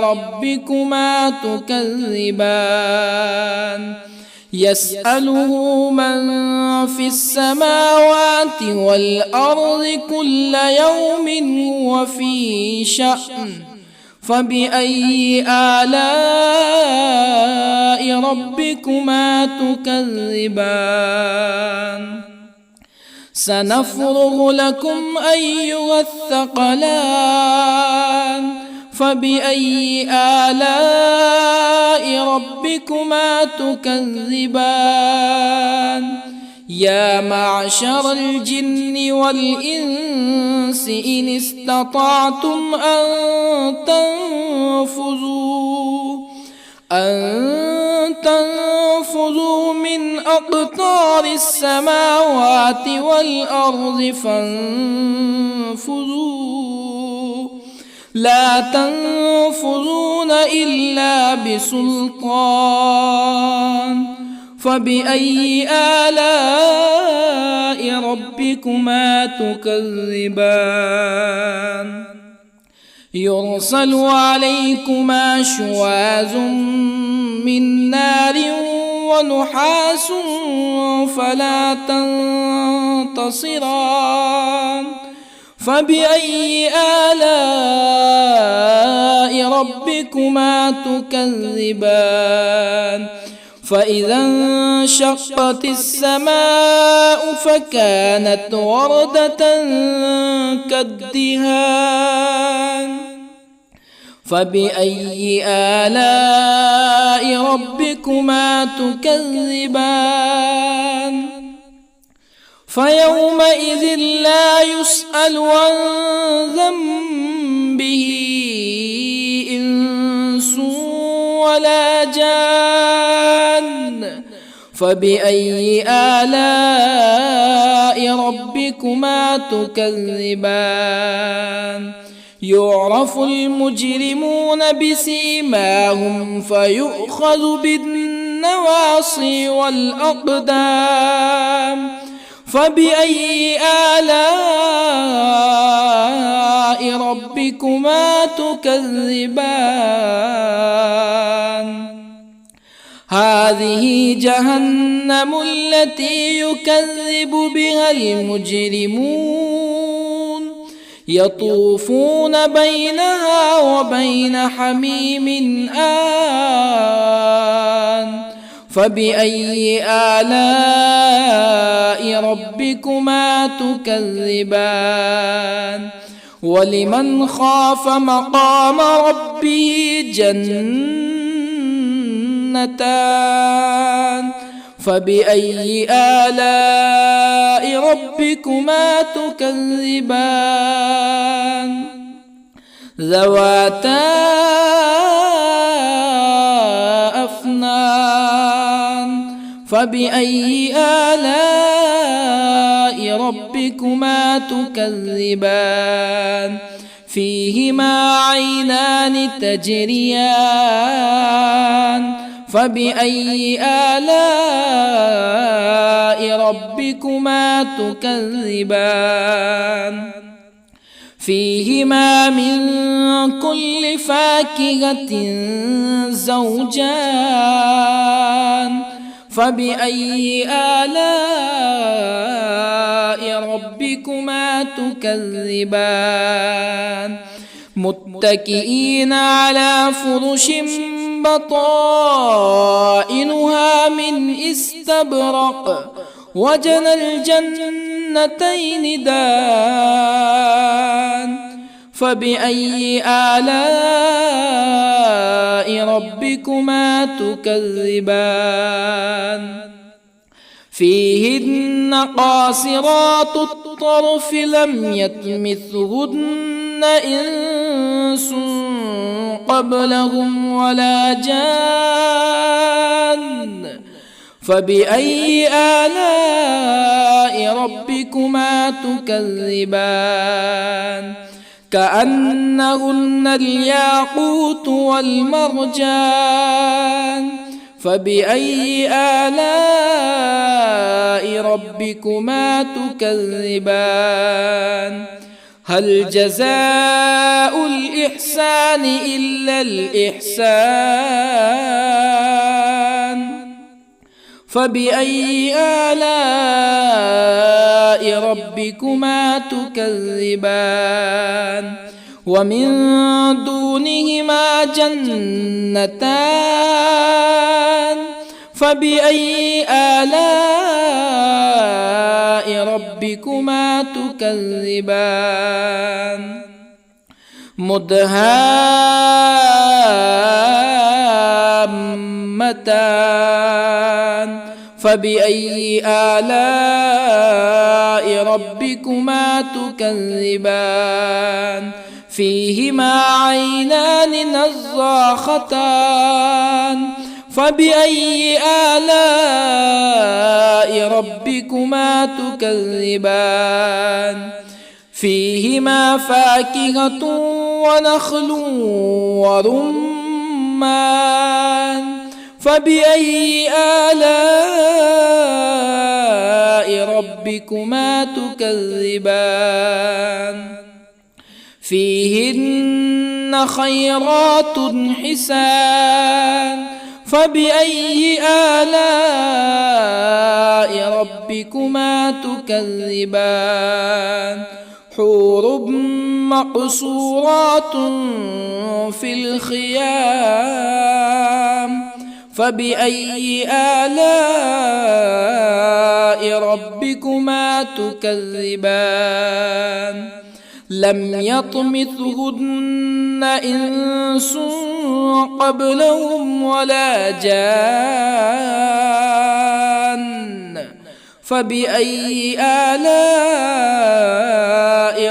Speaker 1: ربكما تكذبان يسأله من في السماوات والأرض كل يوم هو في شأن فبأي آلاء ربكما تكذبان سنفرغ لكم أيها الثقلان فبأي آلاء ربكما تكذبان يا معشر الجن والإنس إن استطعتم أن تنفذوا من أقطار السماوات والأرض فانفذوا لا تنفذون إلا بسلطان فبأي آلاء ربكما تكذبان يرسل عليكما شواظ من نار ونحاس فلا تنتصران فبأي آلاء ربكما تكذبان فإذا انشقت السماء فكانت وردة كالدهان فبأي آلاء ربكما تكذبان فيومئذ لا يسأل عن ذنبه إنس ولا جان فبأي آلاء ربكما تكذبان يعرف المجرمون بسيماهم فيؤخذ بالنواصي والأقدام فبأي آلاء ربكما تكذبان هذه جهنم التي يكذب بها المجرمون يطوفون بينها وبين حميم آن فبأي آلاء ربكما تكذبان ولمن خاف مقام ربه جنتان فبأي آلاء ربكما تكذبان ذواتا أفنان فبأي آلاء ربكما تكذبان فيهما عينان تجريان فبأي آلاء ربكما تكذبان فيهما من كل فاكهة زوجان فبأي آلاء ربكما تكذبان متكئين على فرش بطائنها من استبرق وجنى الجنتين دان فبأي آلاء ربكما تكذبان فيهن قاصرات الطرف لم يطمثهن إنس قبلهم ولا جان فبأي آلاء ربكما تكذبان كأنهن الياقوت والمرجان فبأي آلاء ربكما تكذبان هل جزاء الإحسان إلا الإحسان فبأي آلاء ربكما تكذبان ومن دونهما جنتان فبأي آلاء ربكما تكذبان مدهامتان فبأي آلاء ربكما تكذبان فيهما عينان نضاختان فبأي آلاء ربكما تكذبان فيهما فاكهة ونخل ورمان فبأي آلاء ربكما تكذبان فيهن خيرات حسان فبأي آلاء ربكما تكذبان حور مقصورات في الخيام فبأي آلاء ربكما تكذبان لم يطمثهن إنس قبلهم ولا جان فبأي آلاء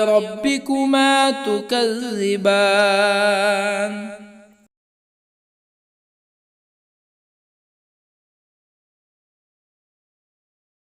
Speaker 1: ربكما تكذبان